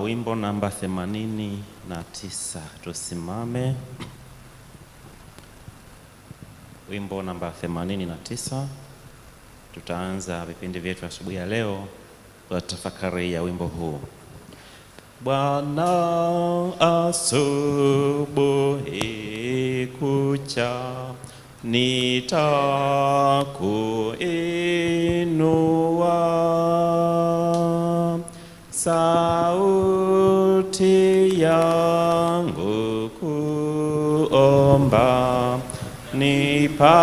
Wimbo namba 89, tusimame. Wimbo namba 89. Tutaanza vipindi vyetu asubuhi ya leo kwa tafakari ya wimbo huu. Bwana asubuhi kucha, nitakuinua, sauti yangu kuomba, nipate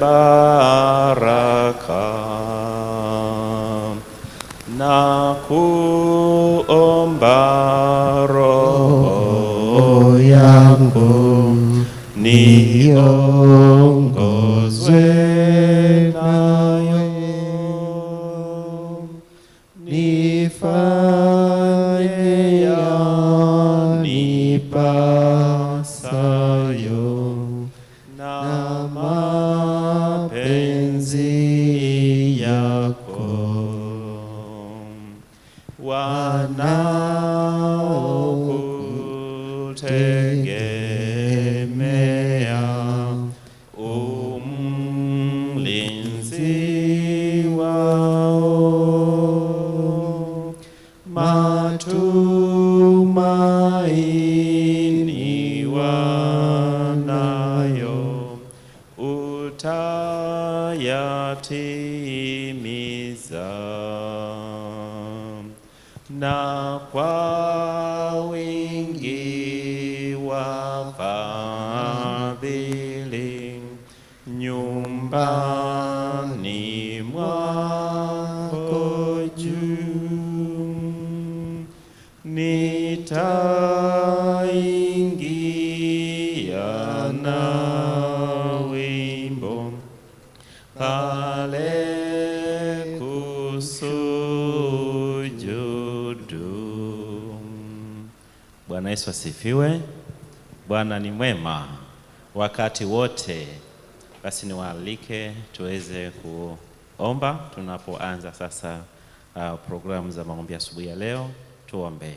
baraka, na kuomba roho yangu niongozwe nayo, nifanye yanipasayo na mapenzi yako. Wanaokutegemea umlinzi wao, matumaini wanayo utayatimiza, na kwa wingi wa fadhili nyumbani mwako juu, nitaingia na wimbo pale Bwana Yesu asifiwe. Bwana ni mwema wakati wote. Basi niwaalike tuweze kuomba tunapoanza sasa programu za maombi asubuhi ya leo. Tuombe.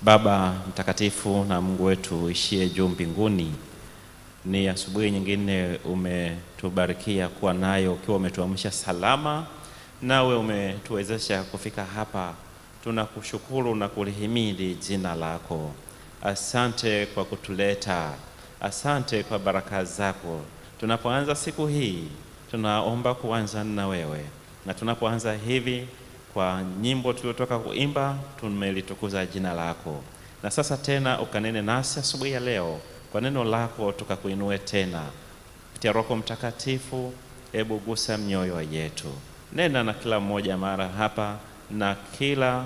Baba mtakatifu na Mungu wetu uishie juu mbinguni, ni asubuhi nyingine umetubarikia kuwa nayo, ukiwa umetuamsha salama, nawe umetuwezesha kufika hapa. Tunakushukuru na kulihimidi jina lako. Asante kwa kutuleta, asante kwa baraka zako. Tunapoanza siku hii, tunaomba kuanza na wewe, na tunapoanza hivi kwa nyimbo tuliotoka kuimba, tumelitukuza jina lako. Na sasa tena ukanene nasi asubuhi ya leo kwa neno lako, tukakuinue tena kupitia Roho Mtakatifu. Hebu gusa mioyo yetu, nena na kila mmoja mara hapa, na kila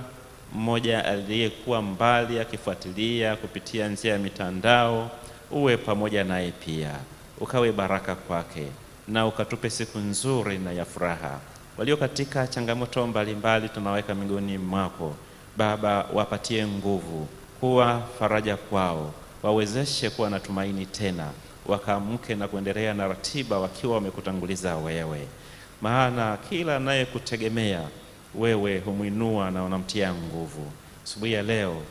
mmoja aliyekuwa mbali akifuatilia kupitia njia ya mitandao, uwe pamoja naye pia, ukawe baraka kwake, na ukatupe siku nzuri na ya furaha. Walio katika changamoto mbalimbali tunaweka miguuni mwako Baba, wapatie nguvu, kuwa faraja kwao, wawezeshe kuwa na tumaini tena, wakaamke na kuendelea na ratiba wakiwa wamekutanguliza wewe. Maana kila anayekutegemea wewe humuinua na unamtia nguvu. Asubuhi ya leo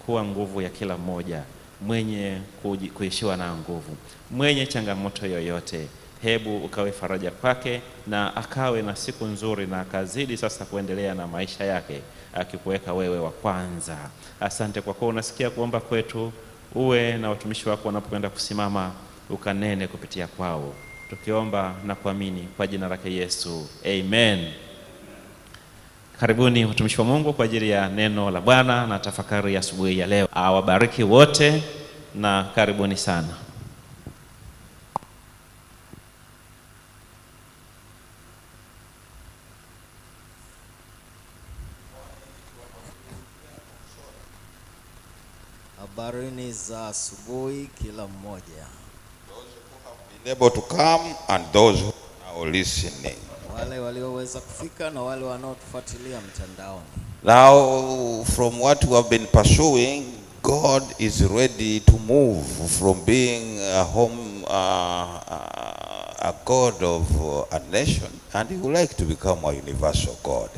kuwa nguvu ya kila mmoja, mwenye kuishiwa na nguvu, mwenye changamoto yoyote, hebu ukawe faraja kwake, na akawe na siku nzuri, na akazidi sasa kuendelea na maisha yake akikuweka wewe wa kwanza. Asante kwa kuwa unasikia kuomba kwetu. Uwe na watumishi wako wanapokwenda kusimama, ukanene kupitia kwao, tukiomba na kuamini kwa jina lake Yesu, amen. Karibuni watumishi wa Mungu kwa ajili ya neno la Bwana na tafakari ya asubuhi ya leo. Awabariki wote na karibuni sana. Habarini za asubuhi kila mmoja. Those who have been able to come and those who are now listening. Wale walioweza kufika na wale wanaotufuatilia mtandaoni. Now, from what we have been pursuing, God is ready to move from being a home, a God of a nation, and He would like to become a universal God.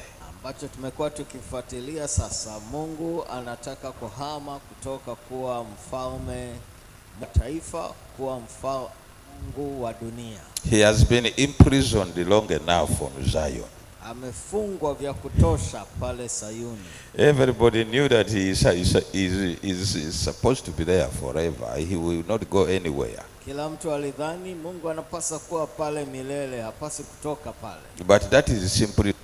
ambacho tumekuwa tukifuatilia sasa. Mungu anataka kuhama kutoka kuwa mfalme wa taifa kuwa Mungu wa dunia. He has been imprisoned long enough on Zion. Amefungwa vya kutosha pale Sayuni. Everybody knew that he is supposed to be there forever. He will not go anywhere. Kila mtu alidhani Mungu anapaswa kuwa pale milele, hapaswi kutoka pale. But that is simply,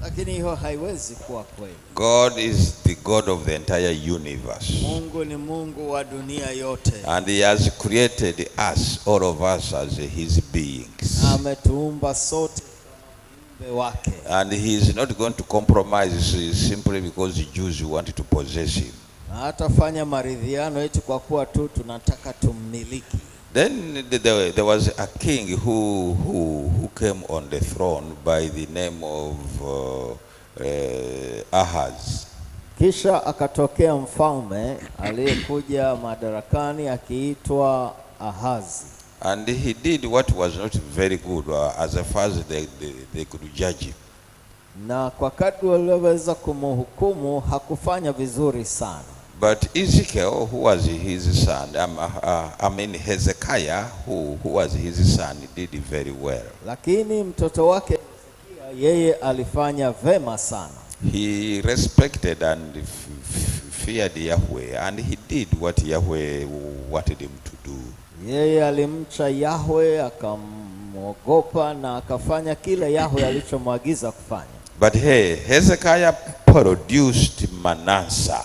lakini hiyo haiwezi kuwa kweli. God is the God of the entire universe. Mungu ni Mungu wa dunia yote. And he has created us, all of us, as his beings. Ametuumba sote wake. And he is not going to compromise simply because the Jews wanted to possess him. Hatafanya maridhiano eti kwa kuwa tu tunataka tummiliki. Then there was a king who came on the throne by the name of Ahaz. Kisha akatokea mfalme aliyekuja madarakani akiitwa Ahazi. And he did what was not very good, as far as they could judge him. Na kwa kadri waliweza kumhukumu hakufanya vizuri sana. But Ezekiel, who was his son, Hezekiah, who was his son, did very well. Lakini mtoto wake Hezekia yeye alifanya vema sana. He respected and feared Yahweh, and he did what Yahweh wanted him to do. Yeye alimcha Yahweh, akamwogopa na akafanya kile Yahweh alichomwagiza kufanya. But hey, Hezekiah produced Manasseh.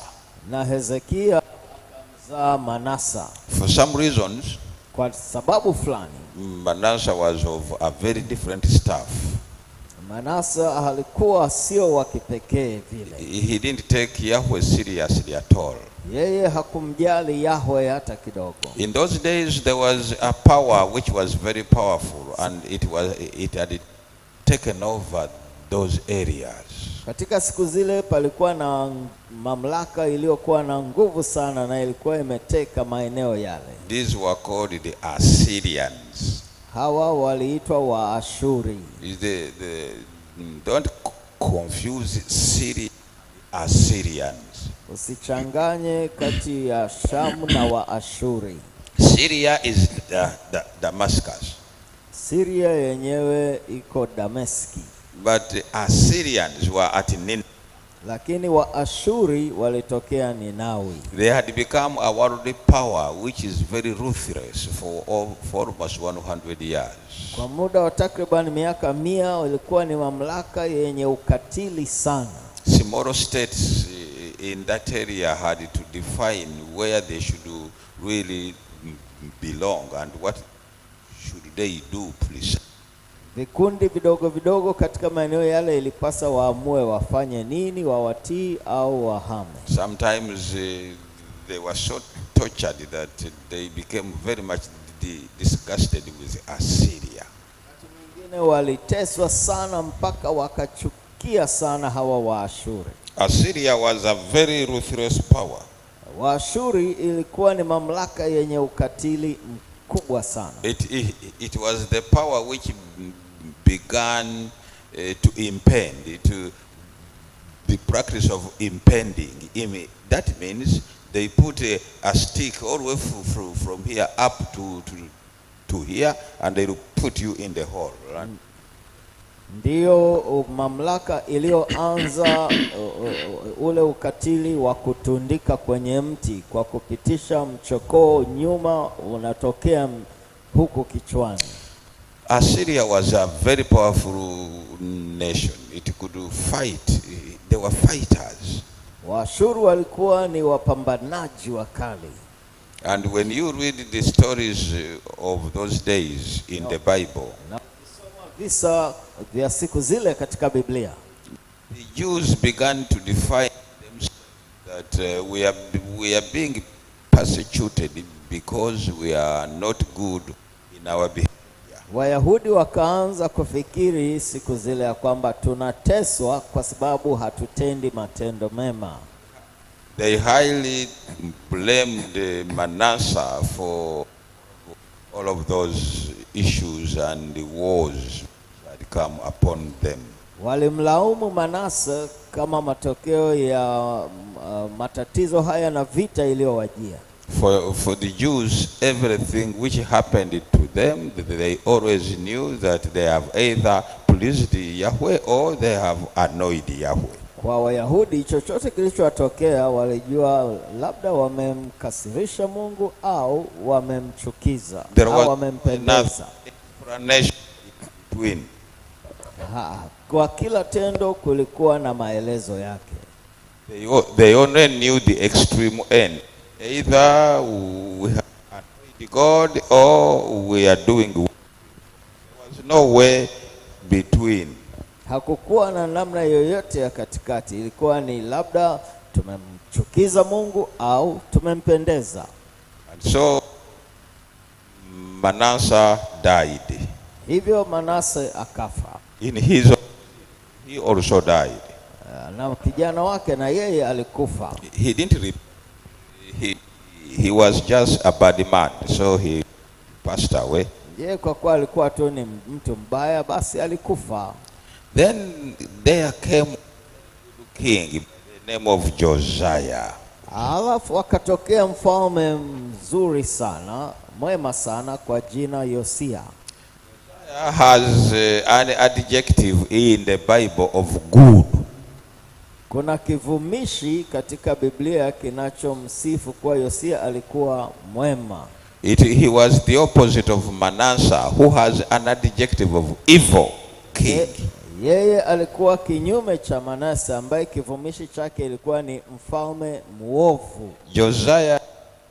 Na Hezekia akamzaa Manasa. For some reasons, kwa sababu fulani, Manasseh was of a very different stuff. Manasa alikuwa sio wa kipekee vile. He didn't take Yahweh seriously at all. Yeye hakumjali Yahweh hata kidogo. In those days there was a power which was very powerful, and it had taken over those areas. Katika siku zile palikuwa na mamlaka iliyokuwa na nguvu sana na ilikuwa imeteka maeneo yale. These were called the Assyrians. Hawa waliitwa Waashuri. Don't confuse Syria Assyrians. Usichanganye kati ya Shamu na Waashuri. Syria is Damascus. Syria yenyewe iko Dameski. But Assyrians were at Nineveh. Lakini Waashuri walitokea Ninawi. They had become a worldly power which is very ruthless for almost 100 years. Kwa muda wa takriban miaka 100 walikuwa ni mamlaka yenye ukatili sana. Small states in that area had to define where they should really belong and what should they do, please. Vikundi vidogo vidogo katika maeneo yale ilipasa waamue wafanye nini, wawatii au wahame. Sometimes they were so tortured that they became very much disgusted with Assyria. Wengine waliteswa sana mpaka wakachukia sana hawa Waashuri. Assyria was a very ruthless power. Waashuri ilikuwa ni mamlaka yenye ukatili mkubwa sana. It was the power which began to impend, to the practice of impending. That means they put a stick all the way from here up to here, and they will put you in the hole. Right? Ndiyo mamlaka iliyoanza ule ukatili wa kutundika kwenye mti kwa kupitisha mchokoo nyuma unatokea huku kichwani. Assyria was a very powerful nation. It could fight. They were fighters. Waashuru walikuwa ni wapambanaji wakali. And when you read the stories of those days in the Bible, visa vya siku zile katika Biblia, the Jews began to define themselves that we are being persecuted because we are not good in our behavior. Wayahudi wakaanza kufikiri siku zile ya kwamba tunateswa kwa sababu hatutendi matendo mema. They highly blamed Manasseh for all of those issues and the wars that come upon them. Walimlaumu Manase kama matokeo ya matatizo haya na vita iliyowajia. For the Jews, everything which happened to them, they always knew that they have either pleased Yahweh or they have annoyed Yahweh. Kwa Wayahudi chochote kilichotokea walijua labda wamemkasirisha Mungu au wamemchukiza au wamempendeza. Kwa kila tendo kulikuwa na maelezo yake. They only knew the extreme end. Either we have annoyed God or we are doing good. There was no way between. Hakukuwa na namna yoyote ya katikati. Ilikuwa ni labda tumemchukiza Mungu au tumempendeza. And so Manasseh died. Hivyo Manase akafa. He also died. Na kijana wake na yeye alikufa. He was just a bad man, so he passed away. Yeye kwa kuwa alikuwa tu ni mtu mbaya, basi alikufa. Then there came a king by the name of Josiah. Alafu akatokea mfalme mzuri sana, mwema sana kwa jina Yosia. Has an adjective in the Bible of good. Kuna kivumishi katika Biblia kinachomsifu kwa Yosia alikuwa mwema. He was the opposite of Manasseh, who has an adjective of evil king. Yeye alikuwa kinyume cha Manase ambaye kivumishi chake ilikuwa ni mfalme muovu. Josiah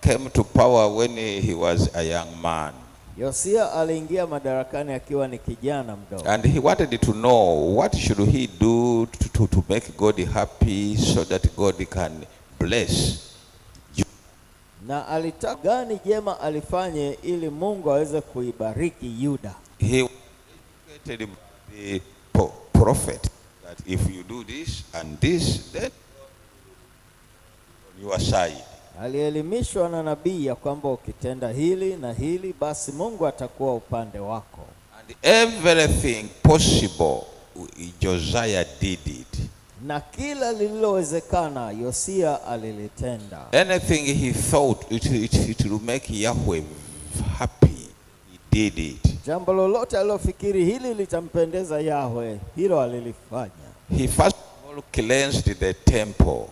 came to power when he was a young man. Yosia aliingia madarakani akiwa ni kijana mdogo. And he wanted to know what should he do to make God happy so that God can bless. Na alitaka gani jema alifanye ili Mungu aweze kuibariki Yuda. He educated the prophet that if you do this and this, then on your side. Alielimishwa na nabii ya kwamba ukitenda hili na hili basi Mungu atakuwa upande wako. And everything possible Josiah did it. Na kila lililowezekana Yosia alilitenda. Anything he thought it will make Yahweh happy, he did it. Jambo lolote alilofikiri hili litampendeza Yahweh, hilo alilifanya. He first of all cleansed the temple.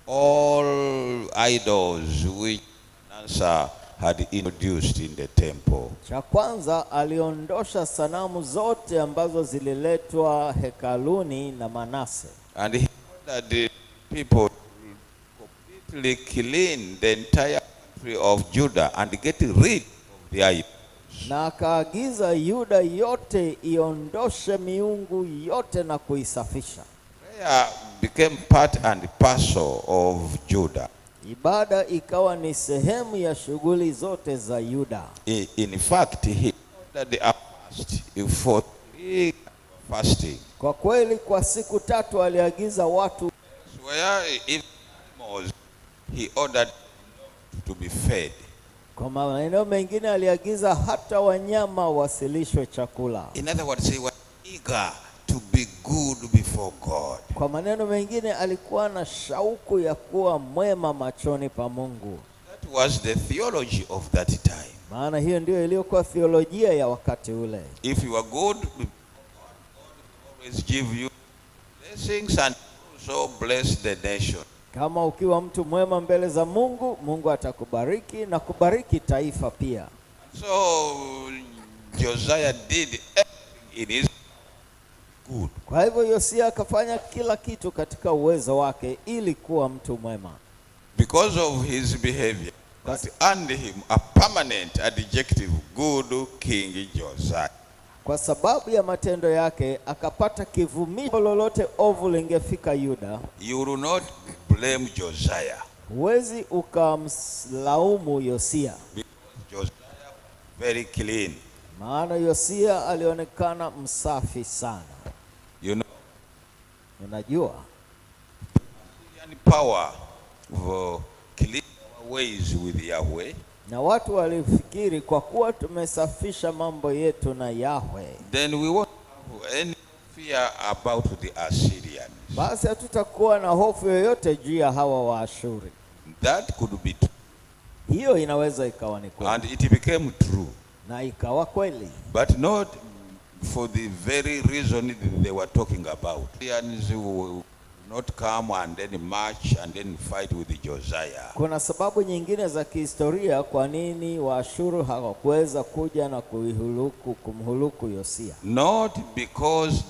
All idols which Manasseh had introduced in the temple. Cha kwanza aliondosha sanamu zote ambazo zililetwa hekaluni na Manase. And he ordered the people completely clean the entire country of Judah and get rid of the idols. Na akaagiza Yuda yote iondoshe miungu yote na kuisafisha. Prayer became part and parcel of Judah. Ibada ikawa ni sehemu ya shughuli zote za Yuda. In fact, he ordered a fast for 3 fasting. Kwa kweli kwa siku 3 aliagiza watu. Where he ordered to be fed. Kwa maeneo mengine aliagiza hata wanyama wasilishwe chakula. In other words, he was eager to be good before God. Kwa maneno mengine alikuwa na shauku ya kuwa mwema machoni pa Mungu. That was the theology of that time. Maana hiyo ndio iliyokuwa theolojia ya wakati ule. If you are good, God always give you blessings and also bless the nation. Kama ukiwa mtu mwema mbele za Mungu, Mungu atakubariki na kubariki taifa pia. So Josiah did everything in his good. Kwa hivyo Yosia akafanya kila kitu katika uwezo wake ili kuwa mtu mwema. Because of his behavior, that earned him a permanent adjective, good King Josiah. Kwa sababu ya matendo yake akapata kivumisho lolote ovu lingefika Yuda. You will not blame Josiah. Huwezi ukamlaumu Yosia. Because Josiah very clean. Maana Yosia alionekana msafi sana. You know, unajua the power of clean our ways with Yahweh. Na watu walifikiri kwa kuwa tumesafisha mambo yetu na Yahweh, then we won't have any fear fear about the Assyrians. basi hatutakuwa na hofu yoyote juu ya hawa Waashuri. That could be true. Hiyo inaweza ikawa ni kweli. And it became true. Na ikawa kweli. But not for the very reason they were talking about. Assyrians will not come and then march and then fight with Josiah. Kuna sababu nyingine za kihistoria kwa nini Waashuru hawakuweza kuja na kumhuluku Yosia. Not because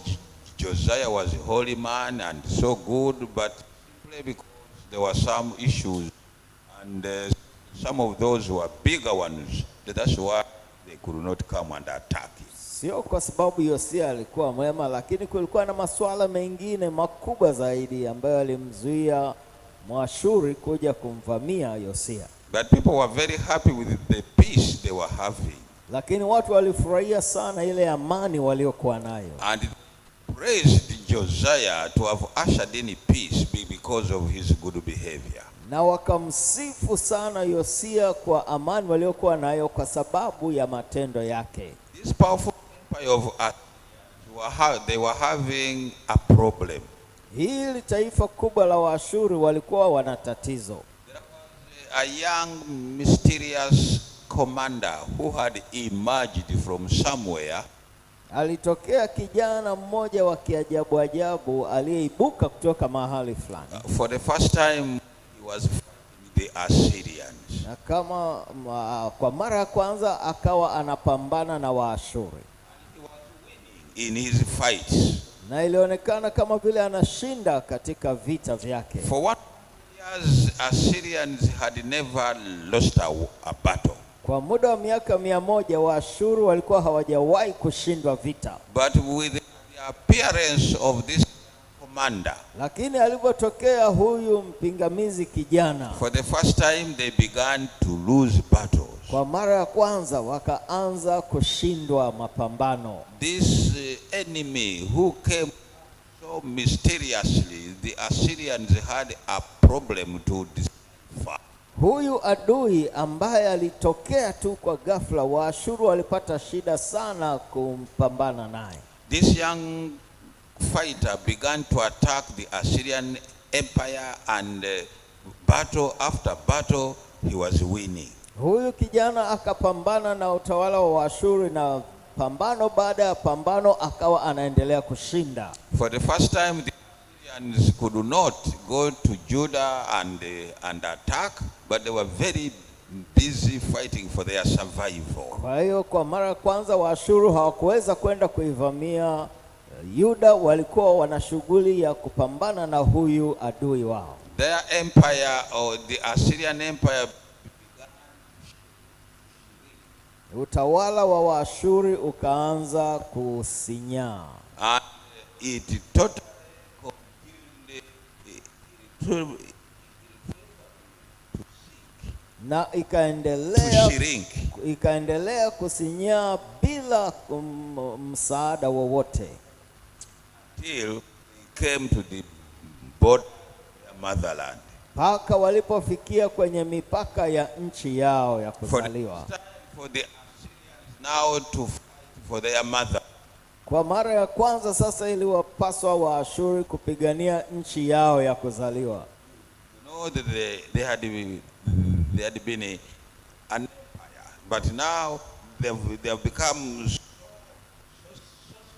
Josiah was a holy man and so good, but simply because there were some issues, and some of those were bigger ones. That's why they could not come and attack him. Sio kwa sababu Yosia alikuwa mwema, lakini kulikuwa na masuala mengine makubwa zaidi ambayo alimzuia Mwashuri kuja kumvamia Yosia. But people were very happy with the peace they were having. Lakini watu walifurahia sana ile amani waliokuwa nayo. And praised Josiah to have ushered in peace because of his good behavior. Na wakamsifu sana Yosia kwa amani waliokuwa nayo kwa sababu ya matendo yake. This powerful empire of Assyria, they were having a problem. Hili taifa kubwa la Waashuru walikuwa wana tatizo. There was a young mysterious commander who had emerged from somewhere. Alitokea kijana mmoja wa kiajabu ajabu aliyeibuka kutoka mahali fulani. For the first time he was fighting the Assyrians. Na kama kwa mara ya kwanza akawa anapambana na Waashuri. He was winning in his fights. Na ilionekana kama vile anashinda katika vita vyake. For 1 year Assyrians had never lost a battle. Kwa muda wa miaka 100 Waashuru walikuwa hawajawahi kushindwa vita. But with the appearance of this commander, Lakini alipotokea huyu mpingamizi kijana, for the first time they began to lose battles. kwa mara ya kwanza wakaanza kushindwa mapambano. This enemy who came so mysteriously, the Assyrians had a problem to decipher. Huyu adui ambaye alitokea tu kwa ghafla, Waashuru walipata shida sana kumpambana naye. This young fighter began to attack the Assyrian empire, and battle after battle he was winning. Huyu kijana akapambana na utawala wa Waashuru, na pambano baada ya pambano akawa anaendelea kushinda. For the first time the Assyrians could not go to Judah and attack, but they were very busy fighting for their survival. Kwa hiyo kwa mara ya kwanza Waashuru hawakuweza kwenda kuivamia Yuda, walikuwa wana shughuli ya kupambana na huyu adui wao. Their empire, or the Assyrian empire, Utawala wa Waashuri ukaanza kusinyaa. and it totally continued Na to ikaendelea kusinyaa bila msaada wowote, till they came to the border of their motherland. mpaka walipofikia kwenye mipaka ya nchi yao ya kuzaliwa. For the Assyrians now to fight for their mother. Kwa mara ya kwanza sasa iliwapaswa Waashuri kupigania nchi yao ya kuzaliwa. You know that they had been an empire, but now they have become so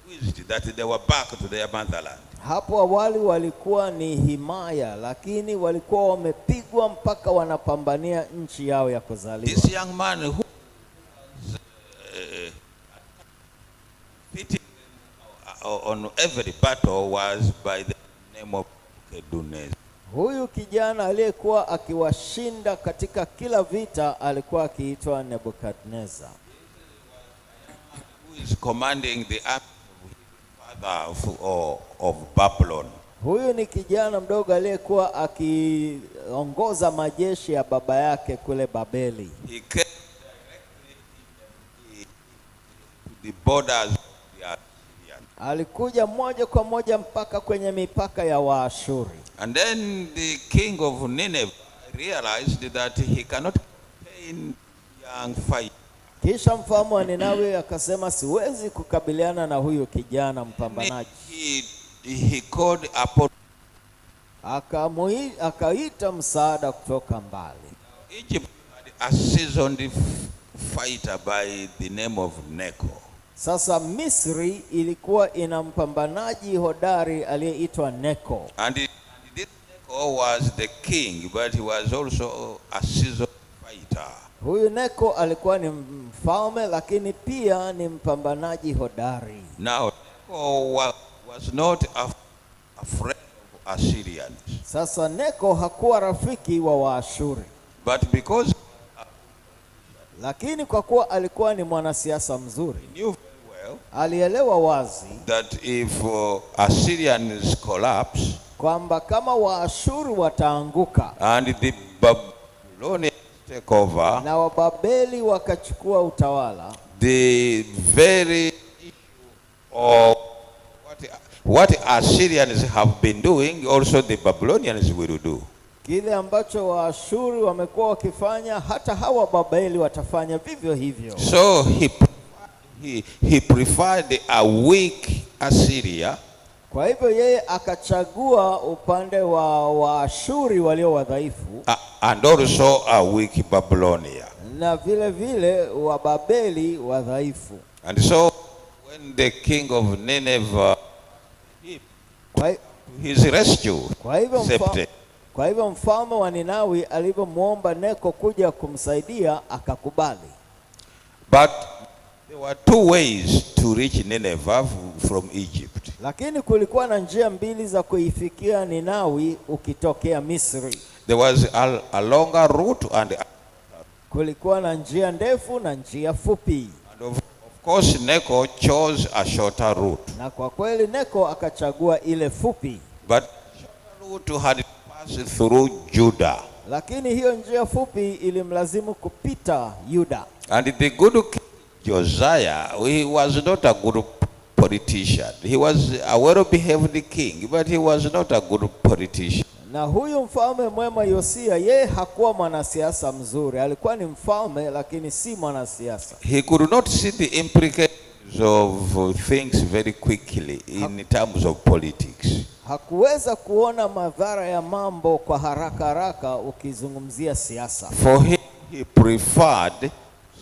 squeezed that they were back to their motherland. Hapo awali walikuwa ni himaya, lakini walikuwa wamepigwa mpaka wanapambania nchi yao ya kuzaliwa. This young man who was fitting on every battle was by the name of Nebuchadnezzar. Huyu kijana aliyekuwa akiwashinda katika kila vita alikuwa akiitwa Nebukadneza. Who is commanding the army of his father of Babylon. Huyu ni kijana mdogo aliyekuwa akiongoza majeshi ya baba yake kule Babeli. He came directly to the borders of the Assyrians. Alikuja moja kwa moja mpaka kwenye mipaka ya Waashuri. And then the king of Nineveh realized that he cannot contain young fighters. Kisha mfalme wa Ninawi akasema, siwezi kukabiliana na huyu kijana mpambanaji. He called upon, akaita msaada kutoka mbali. Egypt had a seasoned fighter by the name of Necho. Sasa Misri ilikuwa ina mpambanaji hodari aliyeitwa Necho. And this Necho was the king, but he was also a seasoned fighter. Huyu Necho alikuwa ni mfalme lakini pia ni mpambanaji hodari. Now Necho was not afraid of Assyrians. Sasa Necho hakuwa rafiki wa Waashuri. But because, lakini kwa kuwa alikuwa ni mwanasiasa mzuri, he knew very well alielewa wazi that if Assyrians collapse, kwamba kama Waashuri wataanguka and the Babylonians take over, na Wababeli wakachukua utawala, the very issue of what Assyrians have been doing, also the Babylonians will do. Kile ambacho Waashuri wamekuwa wakifanya, hata hawa Babeli watafanya vivyo hivyo. So he preferred a weak Assyria. Kwa hivyo yeye akachagua upande wa Waashuri walio wadhaifu, and also a weak Babylonia. na vile vile wa Babeli wadhaifu. And so when the king of Nineveh his rescue, kwa hivyo mfalme wa Ninawi alivyomuomba Necho kuja kumsaidia akakubali. But there were two ways to reach Nineveh from Egypt. Lakini kulikuwa na njia mbili za kuifikia Ninawi ukitokea Misri. There was a longer route and kulikuwa na njia ndefu na njia fupi. And of course Necho chose a shorter route. Na kwa kweli Necho akachagua ile fupi. But shorter route had passed through Judah. Lakini hiyo njia fupi ilimlazimu kupita Yuda. And the good king Josiah, he was not a good politician. He was a well-behaved king, but he was not a good politician. Na huyu mfalme mwema Yosia, yeye hakuwa mwanasiasa mzuri. Alikuwa ni mfalme lakini si mwanasiasa. He could not see the implications of things very quickly in terms of politics. Hakuweza kuona madhara ya mambo kwa haraka ukizungumzia siasa. For him, he preferred to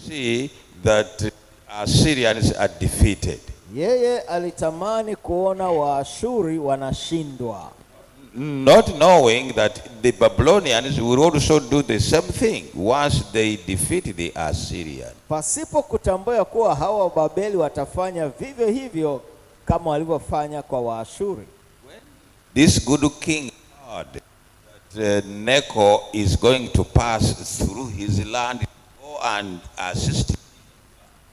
see that Assyrians are defeated. Yeye alitamani kuona Waashuri wanashindwa. Not knowing that the Babylonians will also do the same thing once they defeat the Assyrians. Pasipo kutambua kuwa hawa Wababeli watafanya vivyo hivyo kama walivyofanya kwa Waashuri. This good king heard that Necho is going to pass through his land and assist.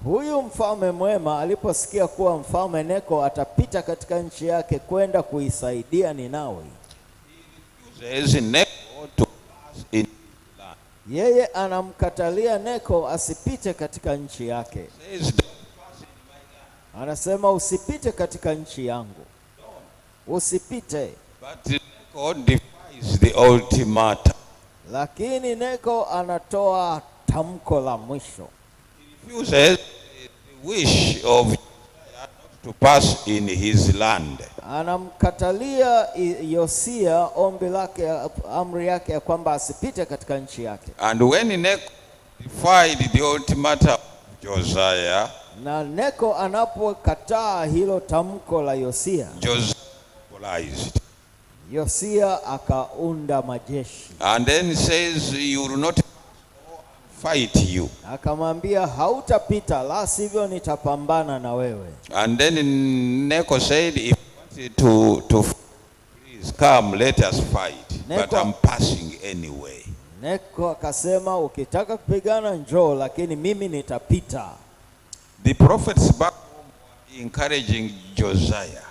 Huyu mfalme mwema aliposikia kuwa mfalme Necho atapita katika nchi yake kwenda kuisaidia Ninawi, yeye anamkatalia Necho asipite katika nchi yake. Anasema usipite katika nchi yangu. Usipite. But Necho defies the ultimatum. Lakini Necho anatoa tamko la mwisho. He refuses the wish of to pass in his land. Anamkatalia Yosia ombi lake, amri yake ya kwamba asipite katika nchi yake. And when Necho defied the ultimatum of Josiah, na Necho anapokataa hilo tamko la Yosia, Yosia akaunda majeshi. And then says, you will not fight you. Akamwambia hautapita, la sivyo nitapambana na wewe. And then Necho said, if you want to please come, let us fight. But I'm passing anyway. Necho akasema ukitaka kupigana njoo, lakini mimi nitapita. The prophets back home were encouraging Josiah.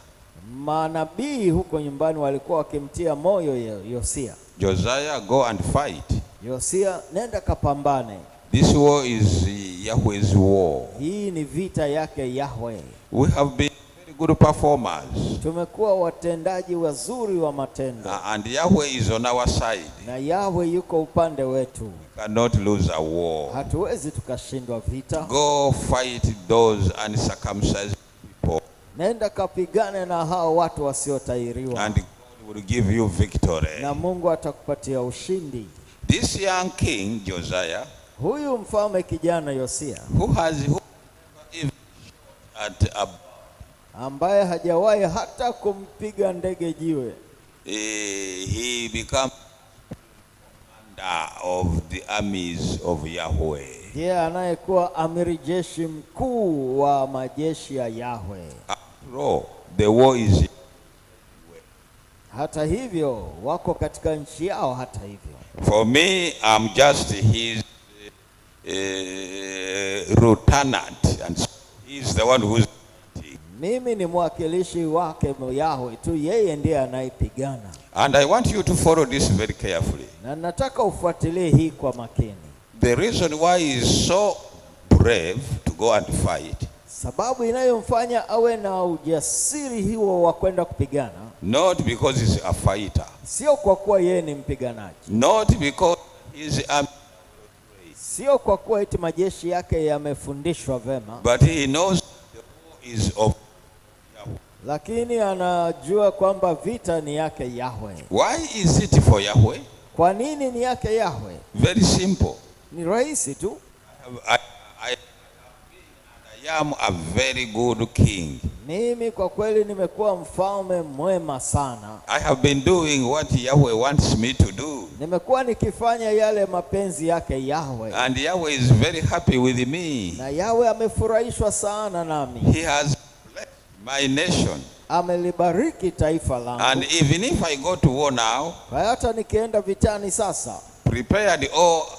Manabii huko nyumbani walikuwa wakimtia moyo Yosia. Josiah, go and fight. Yosia, nenda kapambane. This war is Yahweh's war. Hii ni vita yake Yahweh. We have been very good performers. Tumekuwa watendaji wazuri wa matendo. And Yahweh is on our side. Na Yahweh yuko upande wetu. We cannot lose a war. Hatuwezi tukashindwa vita. Go fight those uncircumcised people. Nenda kapigane na hao watu wasiotahiriwa. And God will give you victory. Na Mungu atakupatia ushindi. This young king Josiah, huyu mfalme kijana Yosia, ambaye hajawahi hata kumpiga ndege jiwe, he became commander of the armies of Yahweh. Yeye anayekuwa amiri jeshi mkuu wa majeshi ya Yahweh. The war is. Hata hivyo wako katika nchi yao. Hata hivyo, for me, I'm just his lieutenant, and he's the one who's. Mimi ni mwakilishi wake Yahweh tu, yeye ndiye anayepigana. And I want you to follow this very carefully. Na nataka ufuatilie hii kwa makini. The reason why he is so brave to go and fight, sababu inayomfanya awe na ujasiri huo wa kwenda kupigana, not because he's a fighter, sio kwa kuwa yeye ni mpiganaji, not because he's sio kwa kuwa eti majeshi yake yamefundishwa vema, but he knows the war is of Yahweh. Lakini anajua kwamba vita ni yake Yahweh. Why is it for Yahweh? Kwa nini ni yake Yahweh? Very simple. Ni rahisi tu. I am a very good king. Mimi kwa kweli nimekuwa mfalme mwema sana. I have been doing what Yahweh wants me to do. Nimekuwa nikifanya yale mapenzi yake Yahweh. And Yahweh is very happy with me. Na Yahweh amefurahishwa sana nami. He has blessed my nation. Amelibariki taifa langu. And even if I go to war now, kwa hata nikienda vitani sasa, prepared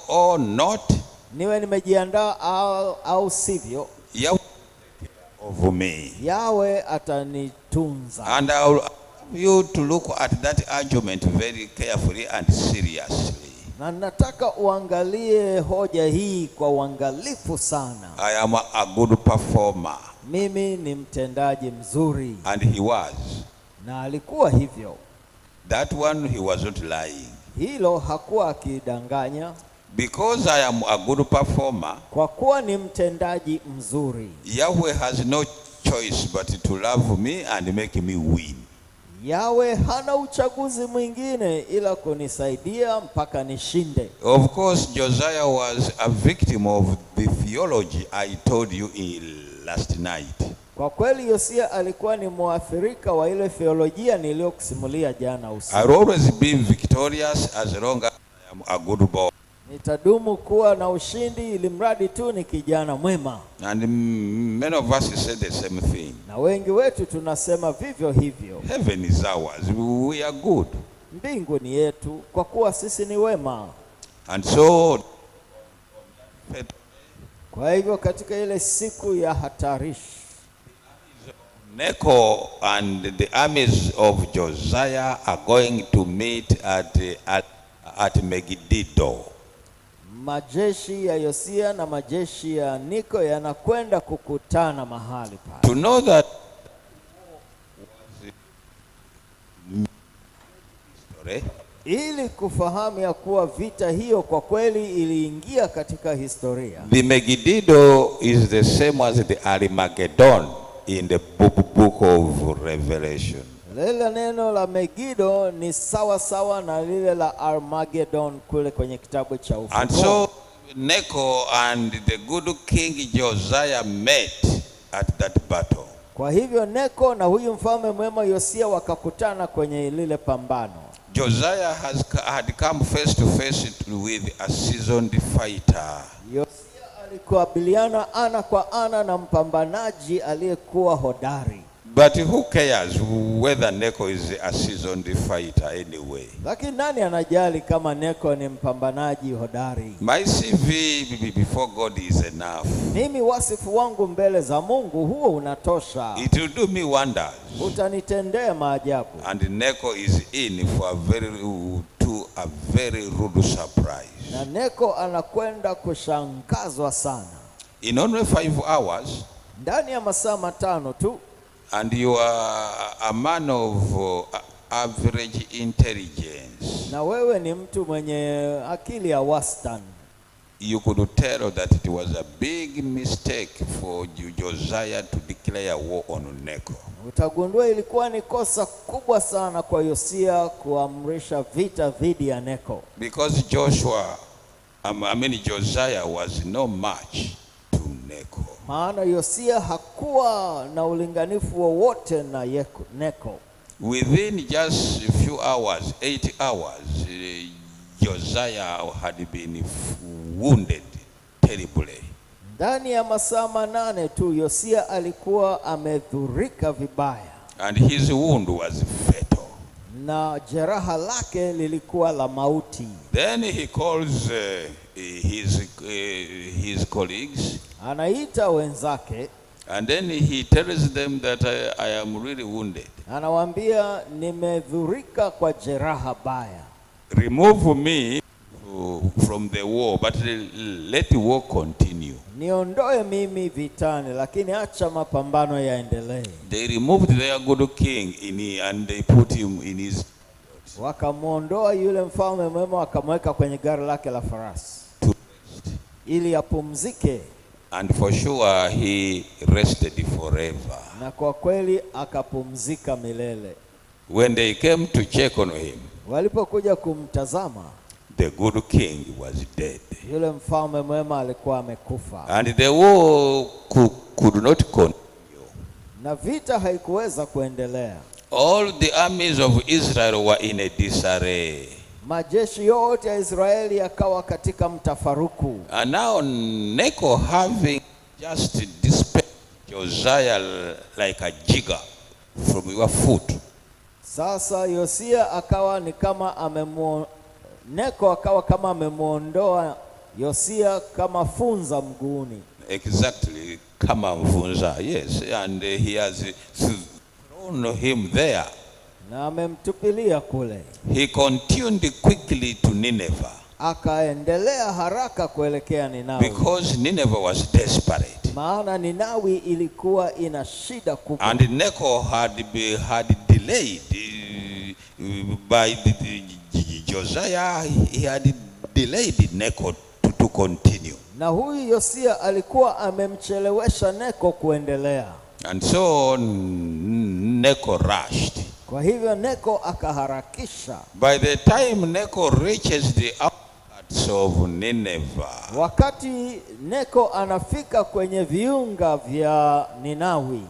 or not, niwe nimejiandaa au sivyo, Yahweh of me. Yahweh atanitunza. And I will ask you to look at that argument very carefully and seriously. Na nataka uangalie hoja hii kwa uangalifu sana. I am a good performer. Mimi ni mtendaji mzuri. And he was. Na alikuwa hivyo. That one, he wasn't lying. Hilo hakuwa akidanganya. Because I am a good performer, kwa kuwa ni mtendaji mzuri, Yahweh has no choice but to love me and make me win. Yahweh hana uchaguzi mwingine ila kunisaidia mpaka nishinde. Of course, Josiah was a victim of the theology I told you last night. Kwa kweli Yosia alikuwa ni muathirika wa ile theolojia niliyokusimulia jana usiku. I'll always be victorious as long as I am a good boy. Nitadumu kuwa na ushindi ili mradi tu ni kijana mwema. And many of us say the same thing. Na wengi wetu tunasema vivyo hivyo. Heaven is ours. We are good. Mbingu ni yetu kwa kuwa sisi ni wema. And so, kwa hivyo katika ile siku ya hatarishi, Necho and the armies of Josiah are going to meet at Megiddo. Majeshi ya Yosia na majeshi ya Niko yanakwenda kukutana mahali pale. To know that ili kufahamu ya kuwa vita hiyo kwa kweli iliingia katika historia. The Megiddo is the same as the Armageddon in the book of Revelation. Lile neno la Megiddo ni sawa sawa na lile la Armageddon kule kwenye kitabu cha Ufunuo. And so Necho and the good king Josiah met at that battle. Kwa hivyo Neko na huyu mfalme mwema Yosia wakakutana kwenye lile pambano. Josiah had come face to face with a seasoned fighter. Yosia alikabiliana ana kwa ana na mpambanaji aliyekuwa hodari. But who cares whether Necho is a seasoned fighter anyway? Lakini nani anajali kama Neko ni mpambanaji hodari? My CV before God is enough. Mimi wasifu wangu mbele za Mungu huo unatosha. It will do me wonders. Utanitendea maajabu. And Necho is in for a very rude surprise. Na Neko anakwenda kushangazwa sana. In only 5 hours, ndani ya masaa matano tu, and you are a man of average intelligence, na wewe ni mtu mwenye akili ya wastani, you could tell that it was a big mistake for Josiah to declare war on Neko. Utagundua ilikuwa ni kosa kubwa sana kwa Yosia kuamrisha vita dhidi ya Neko. Because Josiah was no match to Neko. Maana Yosia hakuwa na ulinganifu wowote na Neko. Within just a few hours, 8 hours, Josiah had been wounded terribly. Ndani ya masaa 8 tu Yosia alikuwa amedhurika vibaya. And his wound was fatal. Na jeraha lake lilikuwa la mauti. Then he calls his colleagues. Anaita wenzake. And then he tells them that I am really wounded. Anawaambia nimedhurika kwa jeraha baya. Remove me from the war, but let the war continue. Niondoe mimi vitani, lakini acha mapambano yaendelee. They removed their good king and they put him in his. Wakamuondoa yule mfalme mwema, wakamweka kwenye gari lake la farasi ili apumzike. And for sure he rested forever. Na kwa kweli akapumzika milele. When they came to check on him, walipokuja kumtazama, the good king was dead. Yule mfalme mwema alikuwa amekufa. And the war could not continue. Na vita haikuweza kuendelea. All the armies of Israel were in a disarray. Majeshi yote ya Israeli yakawa katika mtafaruku. And now Neko, having just dispelled Josiah like a jigger from your foot. Sasa Yosia akawa ni kama Neko akawa kama amemuondoa Yosia kama funza mguuni. Exactly, kama funza, yes. And he has thrown him there. Na amemtupilia kule. He continued quickly to Nineveh. Akaendelea haraka kuelekea Ninawi. Because Nineveh was desperate. Maana Ninawi ilikuwa ina shida kubwa. And Neko had delayed by Josiah. He had delayed Neko to continue. Na huyu Yosia alikuwa amemchelewesha Neko kuendelea. And so Neko rushed. Kwa hivyo Neko akaharakisha. By the time Neko reaches the outskirts of Nineveh, wakati Neko anafika kwenye viunga vya Ninawi,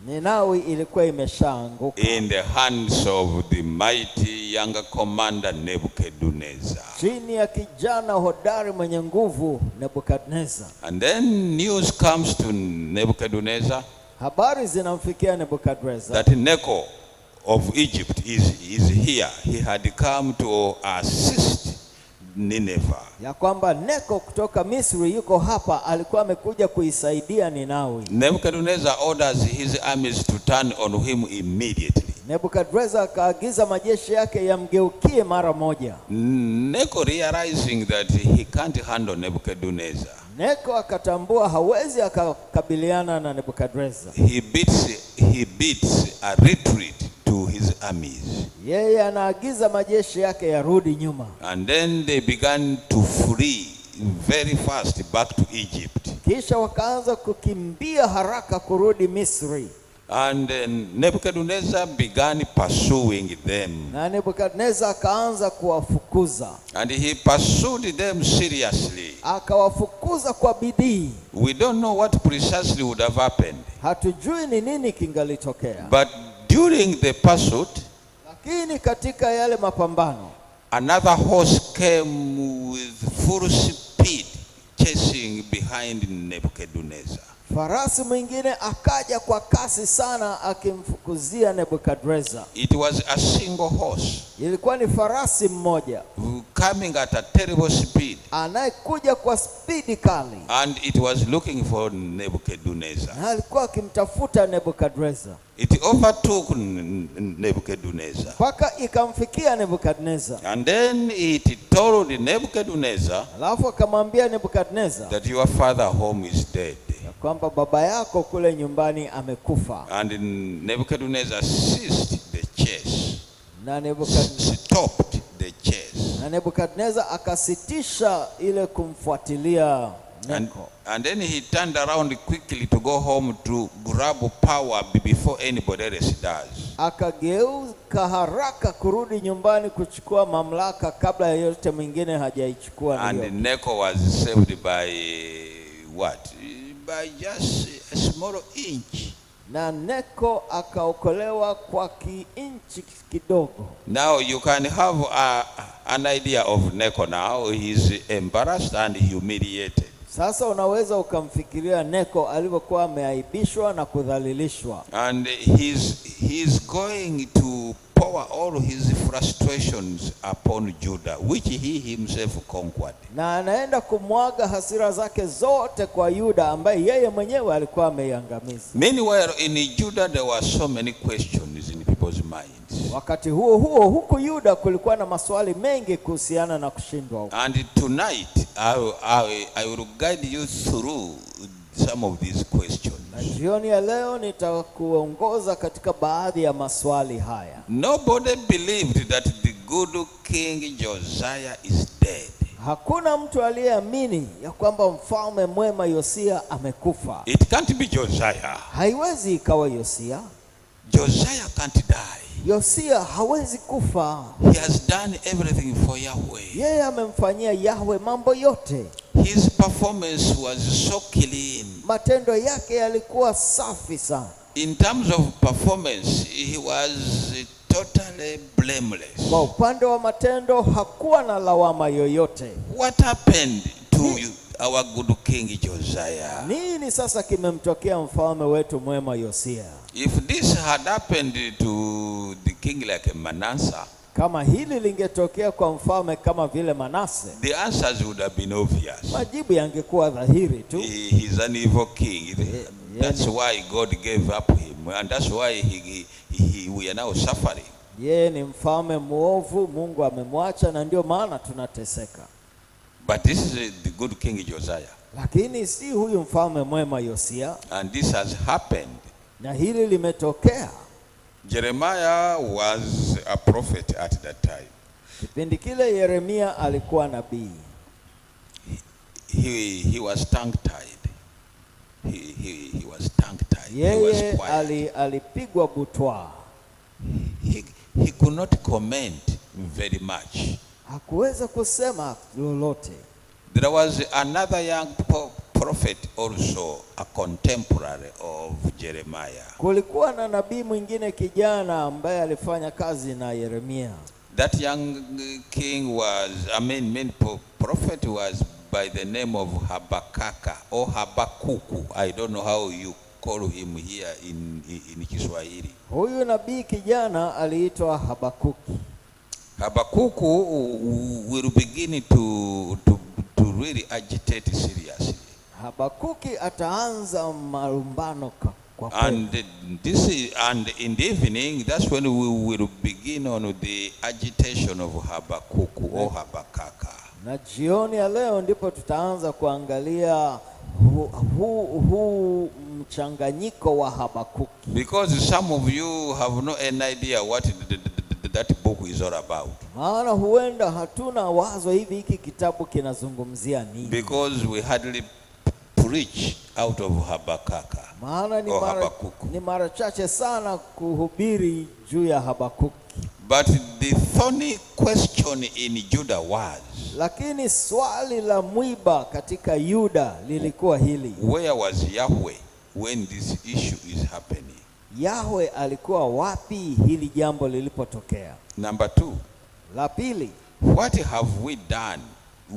Ninawi ilikuwa imeshaanguka in the hands of the mighty younger commander Nebuchadnezzar. Chini ya kijana hodari mwenye nguvu Nebukadneza. And then news comes to Nebuchadnezzar. Habari zinamfikia Nebukadneza that Neko of Egypt is here. He had come to assist Nineveh. Ya kwamba Neko kutoka Misri yuko hapa, alikuwa amekuja kuisaidia Ninawi. Nebuchadnezzar orders his armies to turn on him immediately. Nebukadneza akaagiza majeshi yake yamgeukie mara moja. Neko, realizing that he can't handle Nebuchadnezzar, Neko akatambua hawezi akakabiliana na Nebukadneza. He beats a retreat to his armies. Yeye anaagiza majeshi yake yarudi nyuma. And then they began to flee very fast back to Egypt. Kisha wakaanza kukimbia haraka kurudi Misri. And Nebuchadnezzar began pursuing them. Na Nebukadneza akaanza kuwafukuza. And he pursued them seriously. Akawafukuza kwa bidii. We don't know what precisely would have happened. Hatujui ni nini kingalitokea. But during the pursuit, lakini katika yale mapambano, another horse came with full speed chasing behind Nebuchadnezzar. Farasi mwingine akaja kwa kasi sana akimfukuzia Nebukadneza. It was a single horse. Ilikuwa ni farasi mmoja coming at a terrible speed. Anayekuja kwa spidi kali. And it was looking for Nebuchadnezzar. Na alikuwa akimtafuta Nebukadneza. It overtook Nebuchadnezzar. Paka ikamfikia Nebukadneza. And then it told Nebuchadnezzar, alafu akamwambia Nebukadneza, that your father home is dead. kwamba baba yako kule nyumbani amekufa. And Nebuchadnezzar ceased the chase. Na Stopped the chase. Na Nebukadneza akasitisha ile kumfuatilia Neko. And then he turned around quickly to go home to grab power before anybody else does. Akageuka haraka kurudi nyumbani kuchukua mamlaka kabla yote mwingine hajaichukua. And Neko was saved by what? By just a small inch. Na Neko akaokolewa kwa kiinchi kidogo. Now you can have an idea of Neko now. He is embarrassed and humiliated. Sasa unaweza ukamfikiria Neko alivyokuwa ameaibishwa na kudhalilishwa. And he's going to pour all his frustrations upon Judah, which he himself conquered. Na anaenda kumwaga hasira zake zote kwa Yuda ambaye yeye mwenyewe alikuwa ameiangamiza. Meanwhile in Judah there were so many questions in people's minds. Wakati huo huku Yuda kulikuwa na maswali mengi kuhusiana na kushindwa. And tonight I will guide you through some of these questions. Na jioni ya leo nitakuongoza katika baadhi ya maswali haya. Nobody believed that the good King Josiah is dead. Hakuna mtu aliyeamini ya kwamba mfalme mwema Yosia amekufa. It can't be Josiah. Haiwezi ikawa Yosia. Josiah can't die. Yosia hawezi kufa. He has done everything for Yahweh. Yeye amemfanyia Yahweh mambo yote. His performance was so clean. Matendo yake yalikuwa safi sana. In terms of performance, he was totally blameless. Kwa upande wa matendo hakuwa na lawama yoyote. What happened to our good King Josiah? Nini sasa kimemtokea mfalme wetu mwema Yosia? If this had happened to the king like Manasseh, kama hili lingetokea kwa mfalme kama vile Manase, the answers would have been obvious. Majibu yangekuwa dhahiri tu. He's an evil king. That's why God gave up him, and that's why we are now suffering. Yeye ni mfalme muovu, Mungu amemwacha na ndio maana tunateseka. But this is the good King Josiah. Lakini si huyu mfalme mwema Yosia. And this has happened. Na hili limetokea. Jeremiah was a prophet at that time. Kipindi kile Yeremia alikuwa nabii. He was tongue-tied. He was tongue-tied. Yeye alipigwa butwa. He could not comment very much. Hakuweza kusema lolote. There was another young prophet also, a contemporary of Jeremiah. Kulikuwa na nabii mwingine kijana ambaye alifanya kazi na Yeremia. That young king was, main prophet was by the name of Habakkuk or Habakuku. I don't know how you call him here in Kiswahili. Huyu nabii kijana aliitwa Habakuki. Habakuku will begin to really agitate seriously. Habakuki ataanza malumbano kwa and in the evening, that's when we will begin on the agitation of Habakuku or Habakkuk. Na jioni ya leo ndipo tutaanza kuangalia huu mchanganyiko wa Habakuki. Because some of you have no idea what that book is all about. Maana huenda hatuna wazo hivi hiki kitabu kinazungumzia nini. Because we hardly preach out of Habakkuk. Maana ni mara chache sana kuhubiri juu ya Habakuki. But the thorny question in Judah was, lakini swali la mwiba katika Yuda lilikuwa hili: where was Yahweh when this issue is happening? Yahweh alikuwa wapi hili jambo lilipotokea? Number 2. La pili, what have we done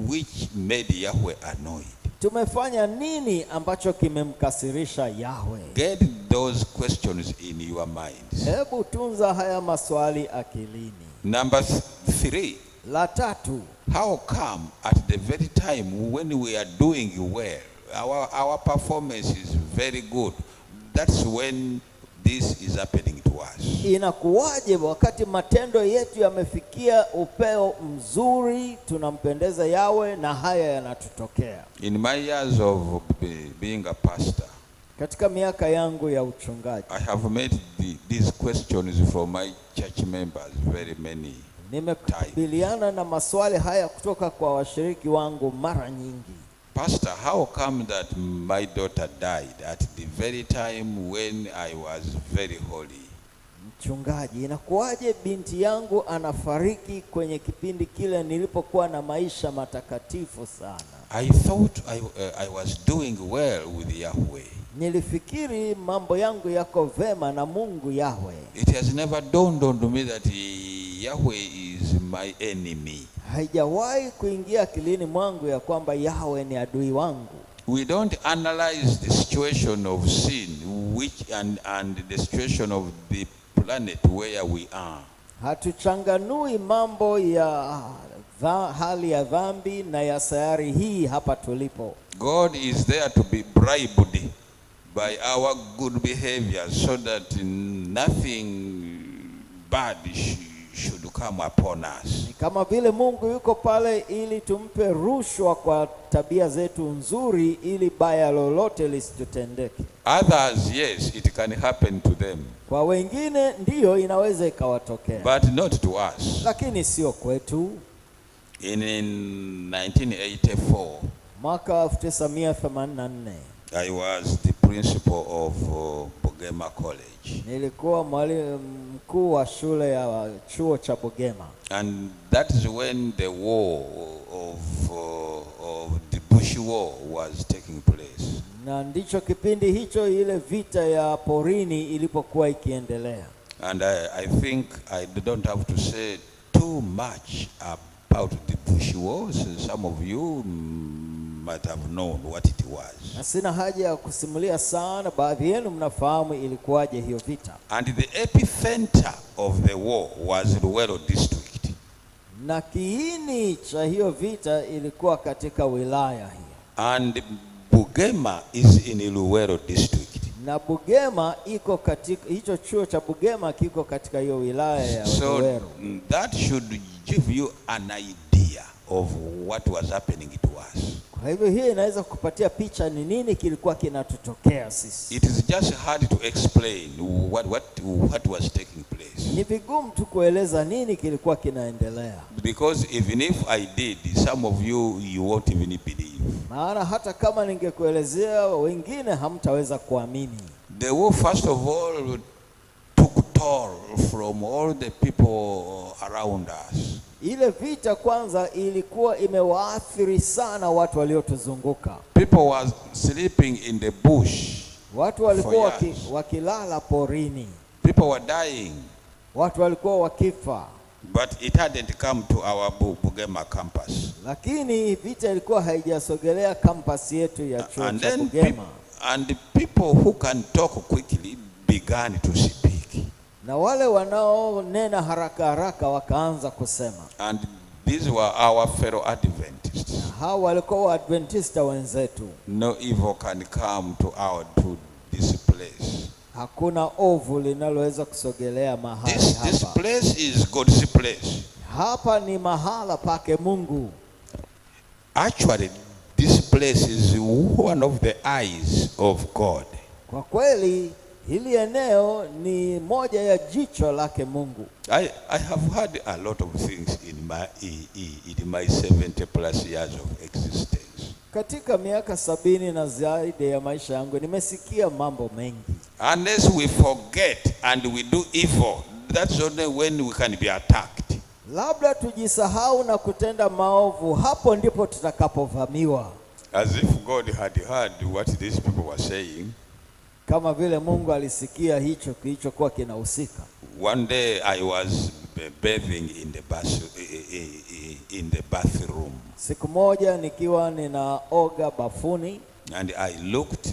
which made Yahweh annoyed? Tumefanya nini ambacho kimemkasirisha Yahweh? Get those questions in your minds. Hebu tunza haya maswali akilini. Number 3. La tatu, how come at the very time when we are doing well, our performance is very good, that's when this is happening to us? Inakuwaje wakati matendo yetu yamefikia upeo mzuri, tunampendeza Yahweh na haya yanatutokea? In my years of being a pastor, katika miaka yangu ya uchungaji, I have made these questions from my church members very many. Nimekabiliana na maswali haya kutoka kwa washiriki wangu mara nyingi. Pastor, how come that my daughter died at the very time when I was very holy? Mchungaji, inakuwaje binti yangu anafariki kwenye kipindi kile nilipokuwa na maisha matakatifu sana? I thought I was doing well with Yahweh. Nilifikiri mambo yangu yako vema na Mungu Yahweh. It has never dawned on me that Yahweh is my enemy. Haijawahi kuingia akilini mwangu ya kwamba Yahweh ni adui wangu. We don't analyze the situation of sin and the situation of the planet where we are. Hatuchanganui mambo ya hali ya dhambi na ya sayari hii hapa tulipo. God is there to be bribed by our good behavior so that nothing bad should come upon us. Kama vile Mungu yuko pale ili tumpe rushwa kwa tabia zetu nzuri ili baya lolote lisitutendeke. Others, yes, it can happen to them. Kwa wengine ndiyo inaweza ikawatokea. But not to us. Lakini sio kwetu. In 1984, mwaka 1984, I was the principal of Bugema College. Nilikuwa mwalimu mkuu wa shule ya chuo cha Bugema. And that is when the war of the Bush War was taking place. Na ndicho kipindi hicho ile vita ya porini ilipokuwa ikiendelea. And I think I don't have to say too much about the Bush War. Some of you might have known what it was. Na sina haja ya kusimulia sana, baadhi yenu mnafahamu ilikuwaje hiyo vita. And the epicenter of the war was Luwero district. Na kiini cha hiyo vita ilikuwa katika wilaya hiyo. And Bugema is in Luwero district. Na Bugema iko katika hicho chuo cha Bugema kiko katika hiyo wilaya ya Luwero. So that should give you an idea of what was happening to us. Kwa hivyo hii inaweza kupatia picha ni nini kilikuwa kinatutokea sisi. It is just hard to explain what was taking place. Ni vigumu tu kueleza nini kilikuwa kinaendelea. Because even if I did, some of you won't even believe. Maana hata kama ningekuelezea wengine hamtaweza kuamini. The war first of all took toll from all the people around us. Ile vita kwanza ilikuwa imewaathiri sana watu waliotuzunguka. People were sleeping in the bush. Watu walikuwa wakilala porini. People were dying. Watu walikuwa wakifa. But it hadn't come to our Bugema campus. Lakini vita ilikuwa haijasogelea campus yetu ya chuo cha Bugema. And the people who can talk quickly began to speak. Na wale wanaonena haraka haraka wakaanza kusema. And these were our fellow Adventists. Hao walikuwa Waadventista wenzetu. No evil can come to this place. Hakuna ovu linaloweza kusogelea mahali hapa. This place is God's place. Hapa ni mahala pake Mungu. Actually, this place is one of the eyes of God. Kwa kweli hili eneo ni moja ya jicho lake Mungu. I have had a lot of things in my 70 plus years of existence. Katika miaka 70 na zaidi ya maisha yangu nimesikia mambo mengi. Unless we forget and we do evil, that's only when we can be attacked. Labda tujisahau na kutenda maovu, hapo ndipo tutakapovamiwa. As if God had heard what these people were saying. Kama vile Mungu alisikia hicho kilichokuwa kinahusika. One day I was bathing in the bathroom. Siku moja nikiwa ninaoga bafuni. And I looked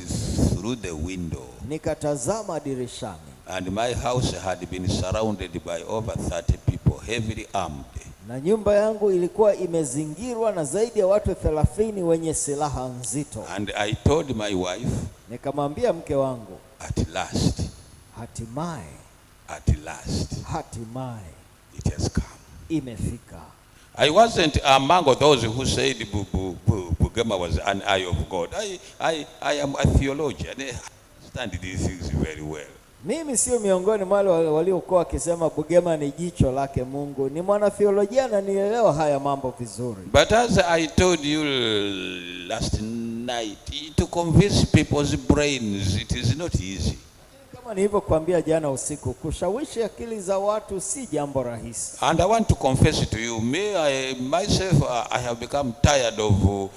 through the window. Nikatazama dirishani. And my house had been surrounded by over 30 people, heavily armed. Na nyumba yangu ilikuwa imezingirwa na zaidi ya watu 30 wenye silaha nzito. And I told my wife, nikamwambia mke wangu, at last, hatimaye at last, it has come. imefika. I wasn't among those who said Bugema was an eye of God. I am a theologian. I understand these things very well. Mimi sio miongoni mwa wale waliokuwa wakisema Bugema ni jicho lake Mungu. Ni mwanatheolojia na nielewa haya mambo vizuri. But as I told you last night, to convince people's brains, it is not easy. Kama nilivyokuambia jana usiku, kushawishi akili za watu si jambo rahisi. And I want to confess to you, myself, I have become tired of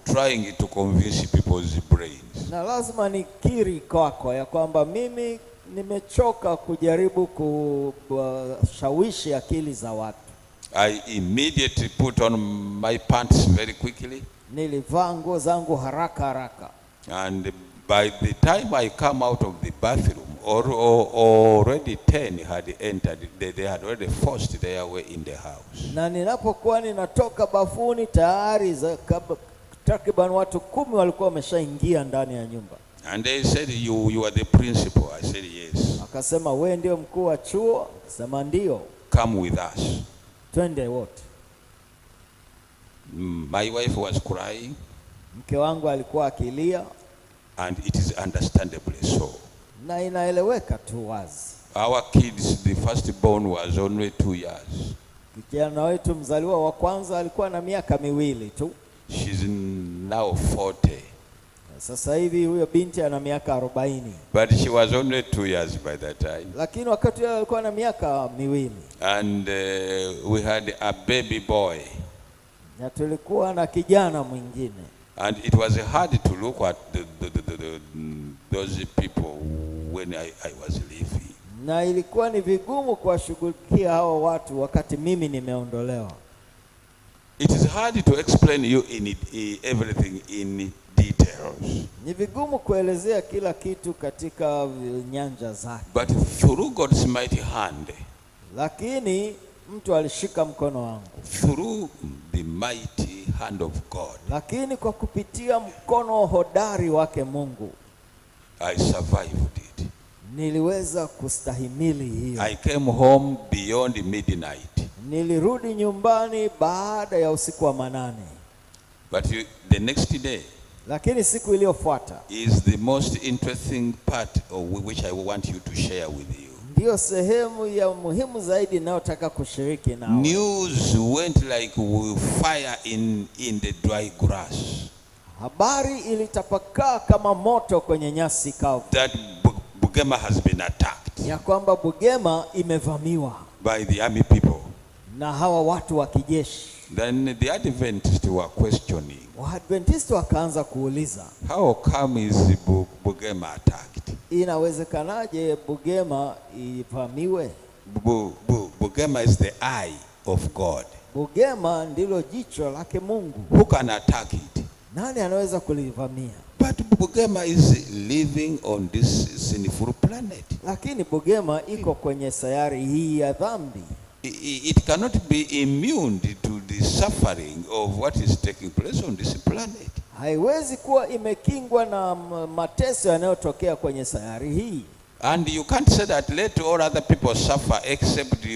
trying to convince people's brains. Na lazima nikiri kwako ya kwamba mimi nimechoka kujaribu kushawishi akili za watu. I immediately put on my pants very quickly. Nilivaa nguo zangu haraka. And by the time I come out of the bathroom, already 10 had entered. They had already forced their way in the house. Na ninapokuwa ninatoka bafuni tayari takriban watu 10 walikuwa wameshaingia ndani ya nyumba. And they said, you are the principal. I said, yes. Akasema, wewe ndio mkuu wa chuo? Akasema ndio. Come with us. Twende wote. My wife was crying. Mke wangu alikuwa akilia. And it is understandably so. Na inaeleweka tu wazi. Our kids, the firstborn was only 2 years. Kijana wetu mzaliwa wa kwanza alikuwa na miaka 2 tu. She's now 40. Sasa hivi huyo binti ana miaka 40. But she was only 2 years by that time. Lakini wakati yeye alikuwa na miaka 2. And we had a baby boy. Na tulikuwa na kijana mwingine. And it was hard to look at those people when I was leaving. Na ilikuwa ni vigumu kuwashughulikia hao watu wakati mimi nimeondolewa. It is hard to explain you everything in details. Ni vigumu kuelezea kila kitu katika nyanja zake. But through God's mighty hand, lakini mtu alishika mkono wangu. Through the mighty hand of God, lakini kwa kupitia mkono hodari wake Mungu, I survived it. Niliweza kustahimili hiyo. I came home beyond midnight. Nilirudi nyumbani baada ya usiku wa manane. But the next day, lakini siku iliyofuata, is the most interesting part of which I want you to share with you. Ndio sehemu ya muhimu zaidi ninayotaka kushiriki nao. News went like fire in the dry grass. Habari ilitapakaa kama moto kwenye nyasi kavu. That Bugema has been attacked. Ya kwamba Bugema imevamiwa by the army people. Na hawa watu wa kijeshi. Then the Adventists were questioning. Waadventista wakaanza kuuliza, how come is Bugema attacked? Inawezekanaje Bugema ivamiwe? Bugema is the eye of God. Bugema ndilo jicho lake Mungu. Who can attack it? Nani anaweza kulivamia? But Bugema is living on this sinful planet. Lakini Bugema iko kwenye sayari hii ya dhambi. It cannot be immune to the suffering of what is taking place on this planet. Haiwezi kuwa imekingwa na mateso yanayotokea kwenye sayari hii. And you can't say that let all other people suffer except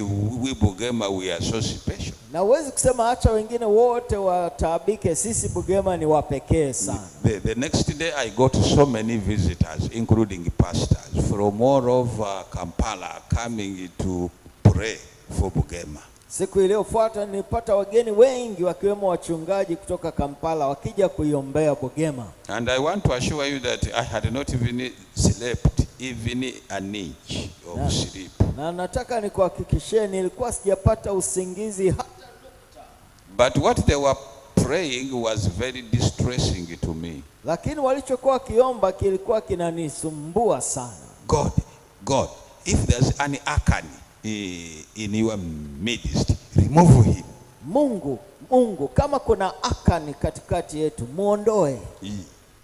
we Bugema, we are so special. Na huwezi kusema acha wengine wote wataabike, sisi Bugema ni wapekee sana. The next day I got so many visitors, including pastors from all over Kampala, coming to pray for Bugema. Siku iliyofuata nilipata wageni wengi wakiwemo wachungaji kutoka Kampala wakija kuiombea Bugema. And I want to assure you that I had not even slept even an inch of sleep. Na nataka nikuhakikishie nilikuwa sijapata usingizi hata nukta. But what they were praying was very distressing to me. Lakini walichokuwa wakiomba kilikuwa kinanisumbua sana. God, if there's an Akani in your midst, remove him. Mungu, kama kuna Akani katikati yetu, muondoe.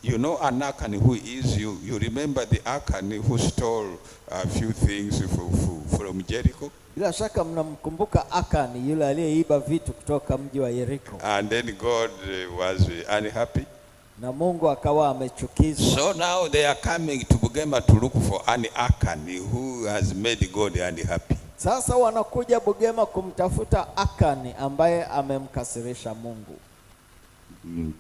You know an Akani who is, you remember the Akani who stole a few things from Jericho? Bila shaka mnamkumbuka Akani, yule aliyeiba vitu kutoka mji wa Jericho. And then God was unhappy. na Mungu akawa amechukizwa. So now they are coming to Bugema to look for an Akan who has made God unhappy. Sasa wanakuja Bugema kumtafuta Akani ambaye amemkasirisha Mungu.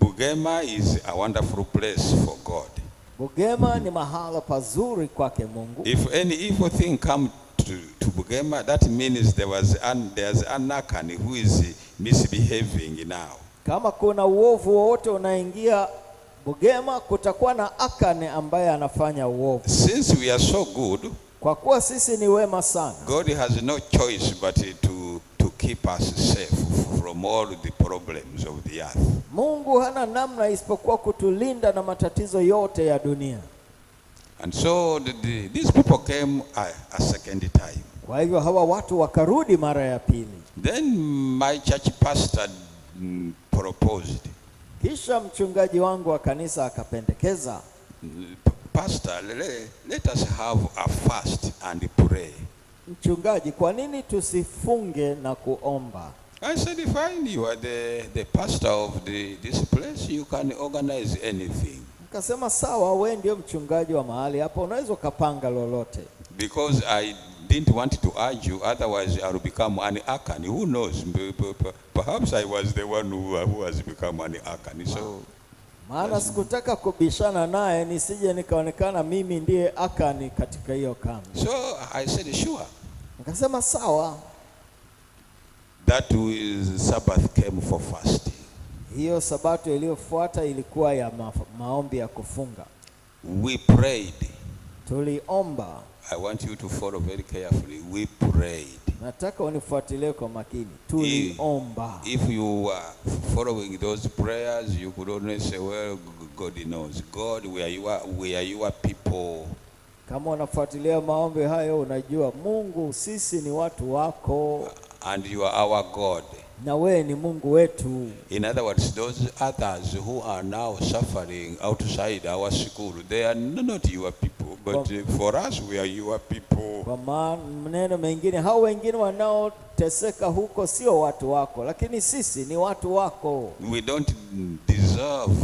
Bugema is a wonderful place for God. Bugema ni mahala pazuri kwake Mungu. If any evil thing come to Bugema, that means there's an Akan who is misbehaving now. Kama kuna uovu wote unaingia Bugema, kutakuwa na Akani ambaye anafanya uovu. Since we are so good, kwa kuwa sisi ni wema sana, God has no choice but to keep us safe from all the problems of the earth. Mungu hana namna isipokuwa kutulinda na matatizo yote ya dunia. And so these people came a second time. Kwa hivyo hawa watu wakarudi mara ya pili. Then my church pastor proposed. Kisha mchungaji wangu wa kanisa akapendekeza, Pastor, let us have a fast and pray. Mchungaji, kwa nini tusifunge na kuomba? I said, fine, you are the pastor of this place, you can organize anything. Nikasema sawa, wewe ndio mchungaji wa mahali hapa, unaweza ukapanga lolote. Because I didn't want to argue, otherwise I would become an Akan. Who knows? Perhaps I was the one who has become an Akan. So maana sikutaka kubishana naye nisije nikaonekana mimi ndiye Akani katika hiyo kambi. So I said, sure. Nikasema sawa. That Sabbath came for fasting. Hiyo Sabato iliyofuata ilikuwa ya maombi ya kufunga. We prayed. Tuliomba. I want you to follow very carefully. We prayed. Nataka unifuatilie kwa makini. Tuliomba. If you are following those prayers, you could only say, well, God knows. God, we are your people. Kama unafuatilia maombi hayo, unajua Mungu, sisi ni watu wako. And you are our God. Na wewe ni Mungu wetu. In other words, those others who are now suffering outside our school, they are not your people, but for us, we are your people. Kwa maneno mengine, hao wengine wanaoteseka huko sio watu wako, lakini sisi ni watu wako. We don't deserve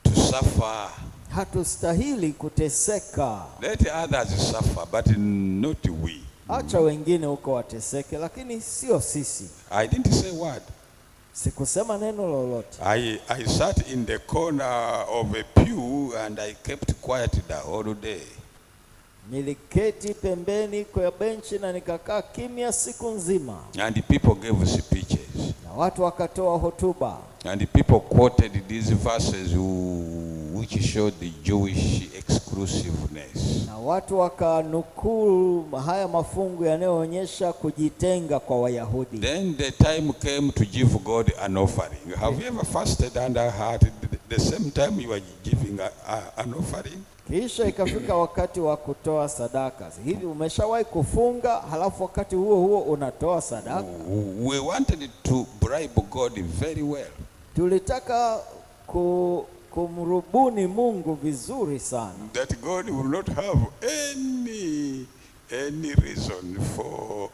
to suffer. Hatustahili kuteseka. Let others suffer, but not we. Acha wengine huko wateseke, lakini sio sisi. I didn't say word. Sikusema neno lolote. I sat in the corner of a pew and I kept quiet the whole day. Niliketi pembeni kwa benchi na nikakaa kimya siku nzima. And the people gave speeches. Na watu wakatoa hotuba. And the people quoted these verses which showed the Jewish exclusiveness. Na watu wakanukuu haya mafungu yanayoonyesha kujitenga kwa Wayahudi. Then the time came to give God an offering. Have you ever fasted and had the same time you are giving an offering? Kisha ikafika wakati wa kutoa sadaka. Hivi umeshawahi kufunga halafu wakati huo huo unatoa sadaka? We wanted to bribe God very well. Tulitaka kumrubuni Mungu vizuri sana. That God will not have any reason for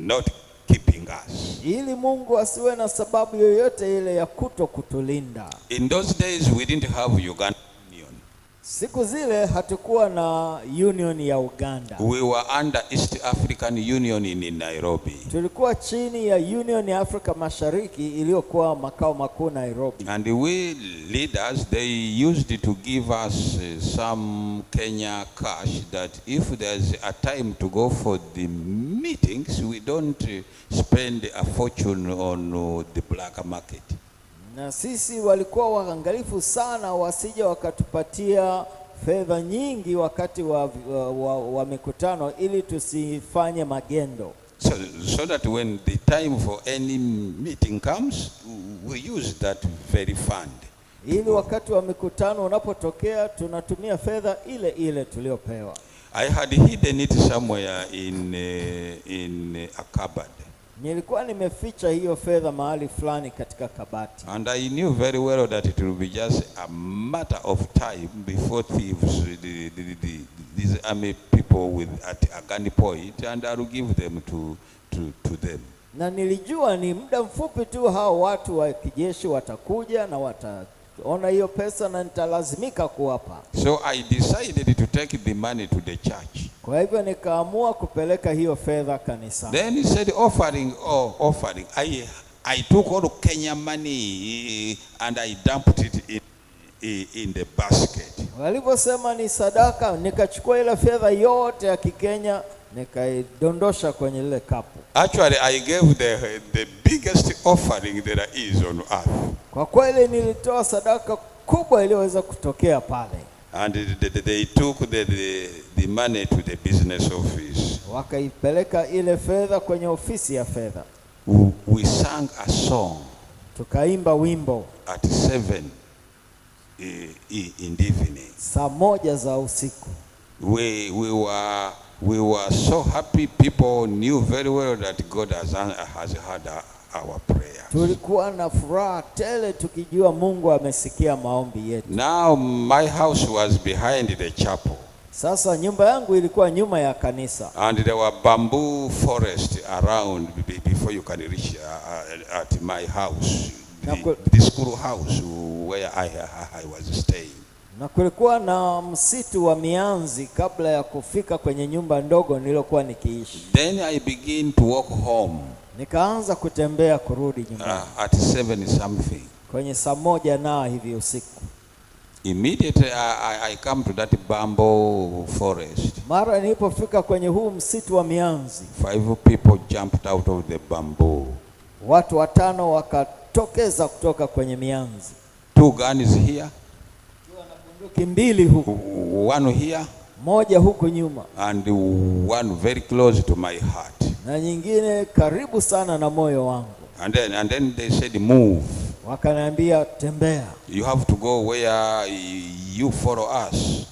not keeping us. Ili Mungu asiwe na sababu yoyote ile ya kutokutulinda. In those days we didn't have Uganda Union. Siku zile hatukuwa na union ya Uganda. We were under East African Union in Nairobi. Tulikuwa chini ya Union ya Afrika Mashariki iliyokuwa makao makuu Nairobi. And we leaders, they used to give us some Kenya cash that if there's a time to go for the meetings, we don't spend a fortune on the black market. Na sisi walikuwa waangalifu sana wasije wakatupatia fedha nyingi wakati wa mikutano ili tusifanye magendo. So that when the time for any meeting comes, we use that very fund. Ili wakati wa mikutano unapotokea tunatumia fedha ile ile tuliopewa. I had hidden it somewhere in a cupboard. Nilikuwa nimeficha hiyo fedha mahali fulani katika kabati. And I knew very well that it will be just a matter of time before thieves, these army people at a gunpoint, and I will give them to them. Na nilijua ni muda mfupi tu hao watu wa kijeshi watakuja na ona hiyo pesa na nitalazimika kuwapa. So I decided to take the money to the church. Kwa hivyo nikaamua kupeleka hiyo fedha kanisani. Then he said, offering. I took all Kenya money and I dumped it in the basket. Waliposema ni sadaka, nikachukua ile fedha yote ya Kikenya nikaidondosha kwenye ile kapu. Actually, I gave the biggest offering there is on earth. Kwa kweli nilitoa sadaka kubwa iliyoweza kutokea pale. And they took the money to the business office. Wakaipeleka ile fedha kwenye ofisi ya fedha. We sang a song. Tukaimba wimbo At 7 in the evening. Saa 1 za usiku. We were so happy. People knew very well that God has heard our prayers. Tulikuwa na furaha tele tukijua Mungu amesikia maombi yetu. Now my house was behind the chapel. Sasa nyumba yangu ilikuwa nyuma ya kanisa. And there were bamboo forest around before you can reach at my house, the school house where I was staying. Na kulikuwa na msitu wa mianzi kabla ya kufika kwenye nyumba ndogo nilokuwa nikiishi. Then I began to walk home. Nikaanza kutembea kurudi nyumbani. At 7 something. Kwenye saa 1 na hivi usiku. Immediately I come to that bamboo forest. Mara nilipofika kwenye huu msitu wa mianzi, 5 people jumped out of the bamboo. Watu 5 wakatokeza kutoka kwenye mianzi. 2 guns here. Bunduki 2 huku. 1 here. 1 huku nyuma. And 1 very close to my heart. Na nyingine karibu sana na moyo wangu. And then they said, move. Wakaniambia tembea. You have to go where you follow us.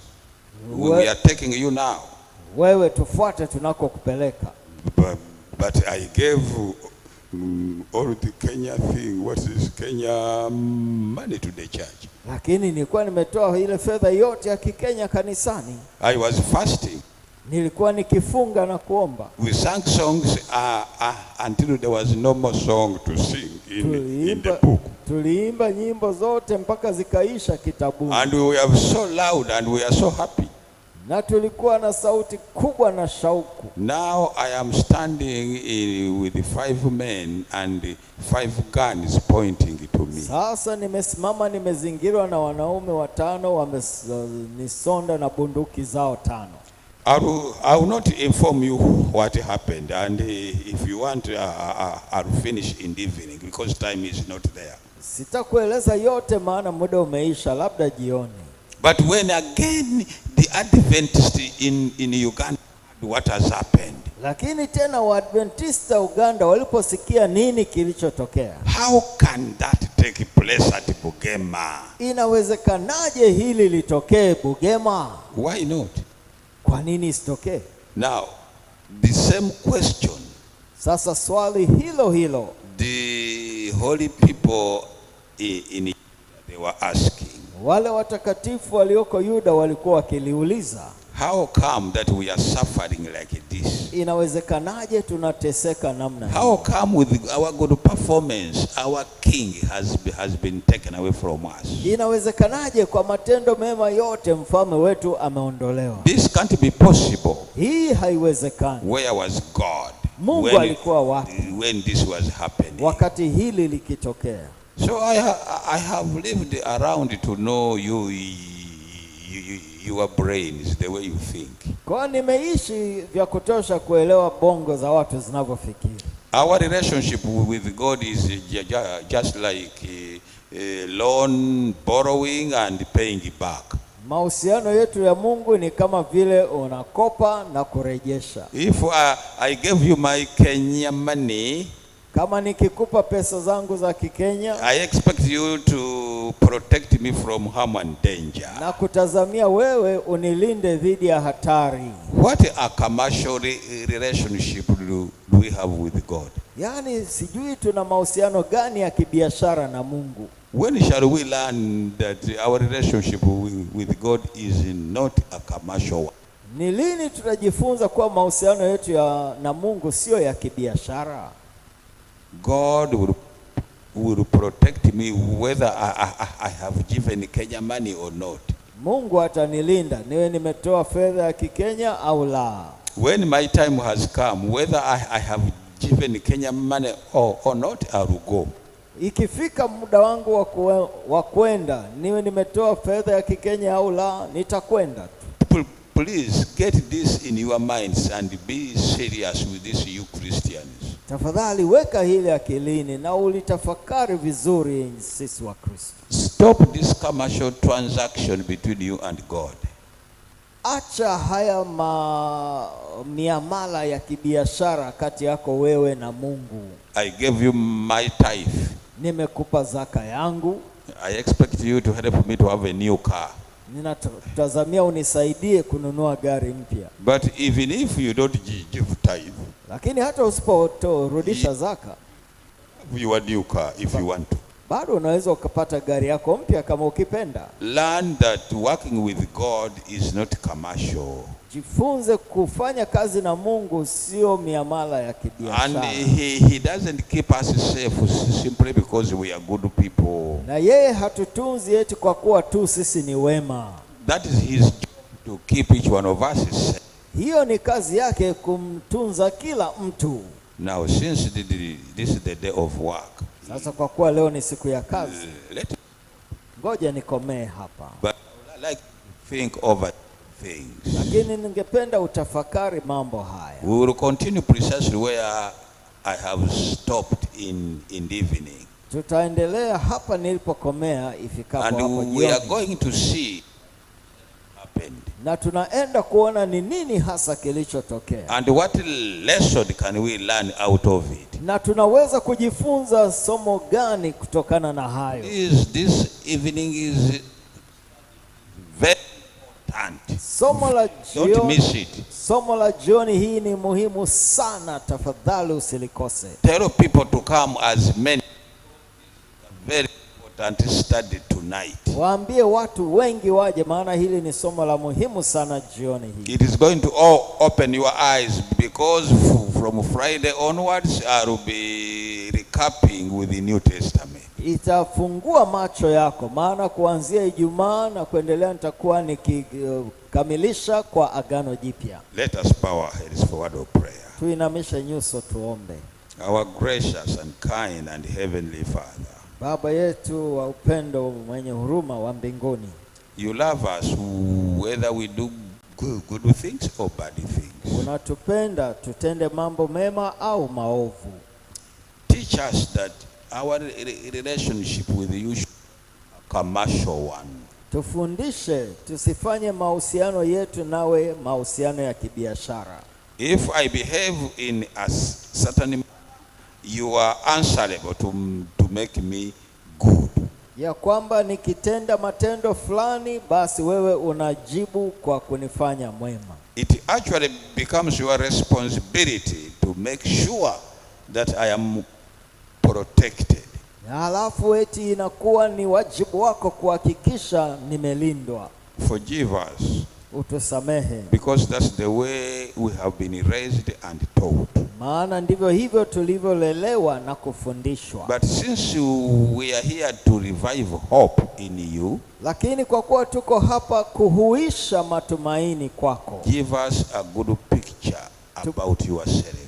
We are taking you now. Wewe tufuate tunakokupeleka. But I gave all the Kenya thing, what is Kenya money to the church. Lakini nilikuwa nimetoa ile fedha yote ya Kikenya kanisani. I was fasting. Nilikuwa nikifunga na kuomba. We sang songs until there was no more song to sing in the book. Tuliimba nyimbo zote mpaka zikaisha kitabuni. And we were so loud and we are so happy. Na tulikuwa na sauti kubwa na shauku. Now I am standing with 5 men and 5 guns pointing to me. Sasa nimesimama nimezingirwa na wanaume 5 wamenisonda na bunduki zao 5. I will not inform you what happened, and if you want, I'll finish in the evening because time is not there. Sitakueleza yote maana muda umeisha, labda jioni. But when again the Adventist in Uganda, what has happened? Lakini tena Waadventista Uganda waliposikia nini kilichotokea. How can that take place at Bugema? Inawezekanaje hili litokee Bugema? Why not? Kwa nini isitokee? Now, the same question. Sasa swali hilo hilo. The holy people in they were asking. Wale watakatifu walioko Yuda walikuwa wakiliuliza. How come that we are suffering like this? Inawezekanaje tunateseka namna hii? How come with our good performance our king has been taken away from us? Inawezekanaje kwa matendo mema yote mfalme wetu ameondolewa? This can't be possible. Hii haiwezekani. Where was God? Mungu alikuwa wapi when this was happening? Wakati hili likitokea. So I have lived around to know your brains, the way you think. Kwa nimeishi vya kutosha kuelewa bongo za watu zinavyofikiri. Our relationship with God is just like loan, borrowing and paying back. Mahusiano yetu ya Mungu ni kama vile unakopa na kurejesha. If I gave you my Kenya money, kama nikikupa pesa zangu za Kikenya, I expect you to protect me from harm and danger. Na kutazamia wewe unilinde dhidi ya hatari. What a commercial relationship do we have with God? Yani sijui tuna mahusiano gani ya kibiashara na Mungu. When shall we learn that our relationship with God is not a commercial one? Ni lini tutajifunza kuwa mahusiano yetu na Mungu sio ya kibiashara? God will will protect me whether I have given Kenya money or not. Mungu atanilinda niwe nimetoa fedha ya Kikenya au la. When my time has come, whether I have given Kenya money or not, I will go. Ikifika muda wangu wa kwenda niwe nimetoa fedha ya Kikenya au la, nitakwenda tu. Please get this in your minds and be serious with this, you Christians. Tafadhali weka hili akilini na ulitafakari vizuri, sisi wa Kristo. Stop this commercial transaction between you and God. Acha haya miamala ya kibiashara kati yako wewe na Mungu. I gave you my tithe. Nimekupa zaka yangu. I expect you to help me to have a new car. Ninatazamia unisaidie kununua gari mpya. But even if you don't give tithe, lakini hata usiporudisha zaka, your new car if you want to, bado unaweza ukapata gari yako mpya kama ukipenda. Learn that working with God is not commercial. Jifunze kufanya kazi na Mungu sio miamala ya kibiashara. And he doesn't keep us safe simply because we are good people. Na yeye hatutunzi eti kwa kuwa tu sisi ni wema. That is his job, to keep each one of us safe. Hiyo ni kazi yake, kumtunza kila mtu. Now since this is the day of work, sasa kwa kuwa leo ni siku ya kazi, ngoja nikomee hapa. But I like to think over things. Lakini ningependa utafakari mambo haya. We will continue precisely where I have stopped in the evening. Tutaendelea hapa nilipokomea ifikapo hapo jioni. And we are going to see happened. Na tunaenda kuona ni nini hasa kilichotokea. And what lesson can we learn out of it? Na tunaweza kujifunza somo gani kutokana na hayo? This evening is very important. Don't miss it. Somo la jioni hii ni muhimu sana, tafadhali usilikose. Tell people to come as many. Very important study tonight. Waambie watu wengi waje, maana hili ni somo la muhimu sana jioni hii. It is going to open your eyes, because from Friday onwards I will be recapping with the New Testament. Itafungua macho yako, maana kuanzia Ijumaa na kuendelea nitakuwa nikikamilisha kwa Agano Jipya. Let us bow our heads for word of prayer. Tuinamishe nyuso tuombe. Our gracious and kind and heavenly Father, Baba yetu wa upendo mwenye huruma wa mbinguni, you love us whether we do good things or bad things. Unatupenda tutende mambo mema au maovu. Teach us that our relationship with you is a commercial one. Tufundishe tusifanye mahusiano yetu nawe mahusiano ya kibiashara. If I behave in a certain, you are answerable to make me good. Ya kwamba nikitenda matendo fulani, basi wewe unajibu kwa kunifanya mwema. It actually becomes your responsibility to make sure that I am protected. Na halafu eti inakuwa ni wajibu wako kuhakikisha nimelindwa. Forgive us. Utusamehe. Because that's the way we have been raised and taught. Maana ndivyo hivyo tulivyolelewa na kufundishwa. But since we are here to revive hope in you, lakini kwa kuwa tuko hapa kuhuisha matumaini kwako, give us a good picture about yourself.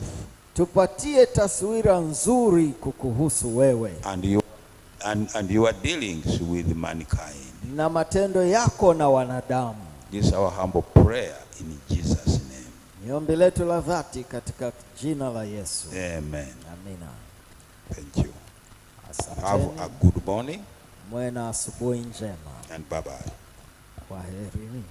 Tupatie taswira nzuri kukuhusu wewe. And your dealings with mankind. Na matendo yako na wanadamu. This is our humble prayer in Jesus' name. Ni ombi letu la dhati katika jina la Yesu. Amen. Amina. Thank you. Asanteni. Have a good morning. Mwe na asubuhi njema. And bye-bye. Kwaherini.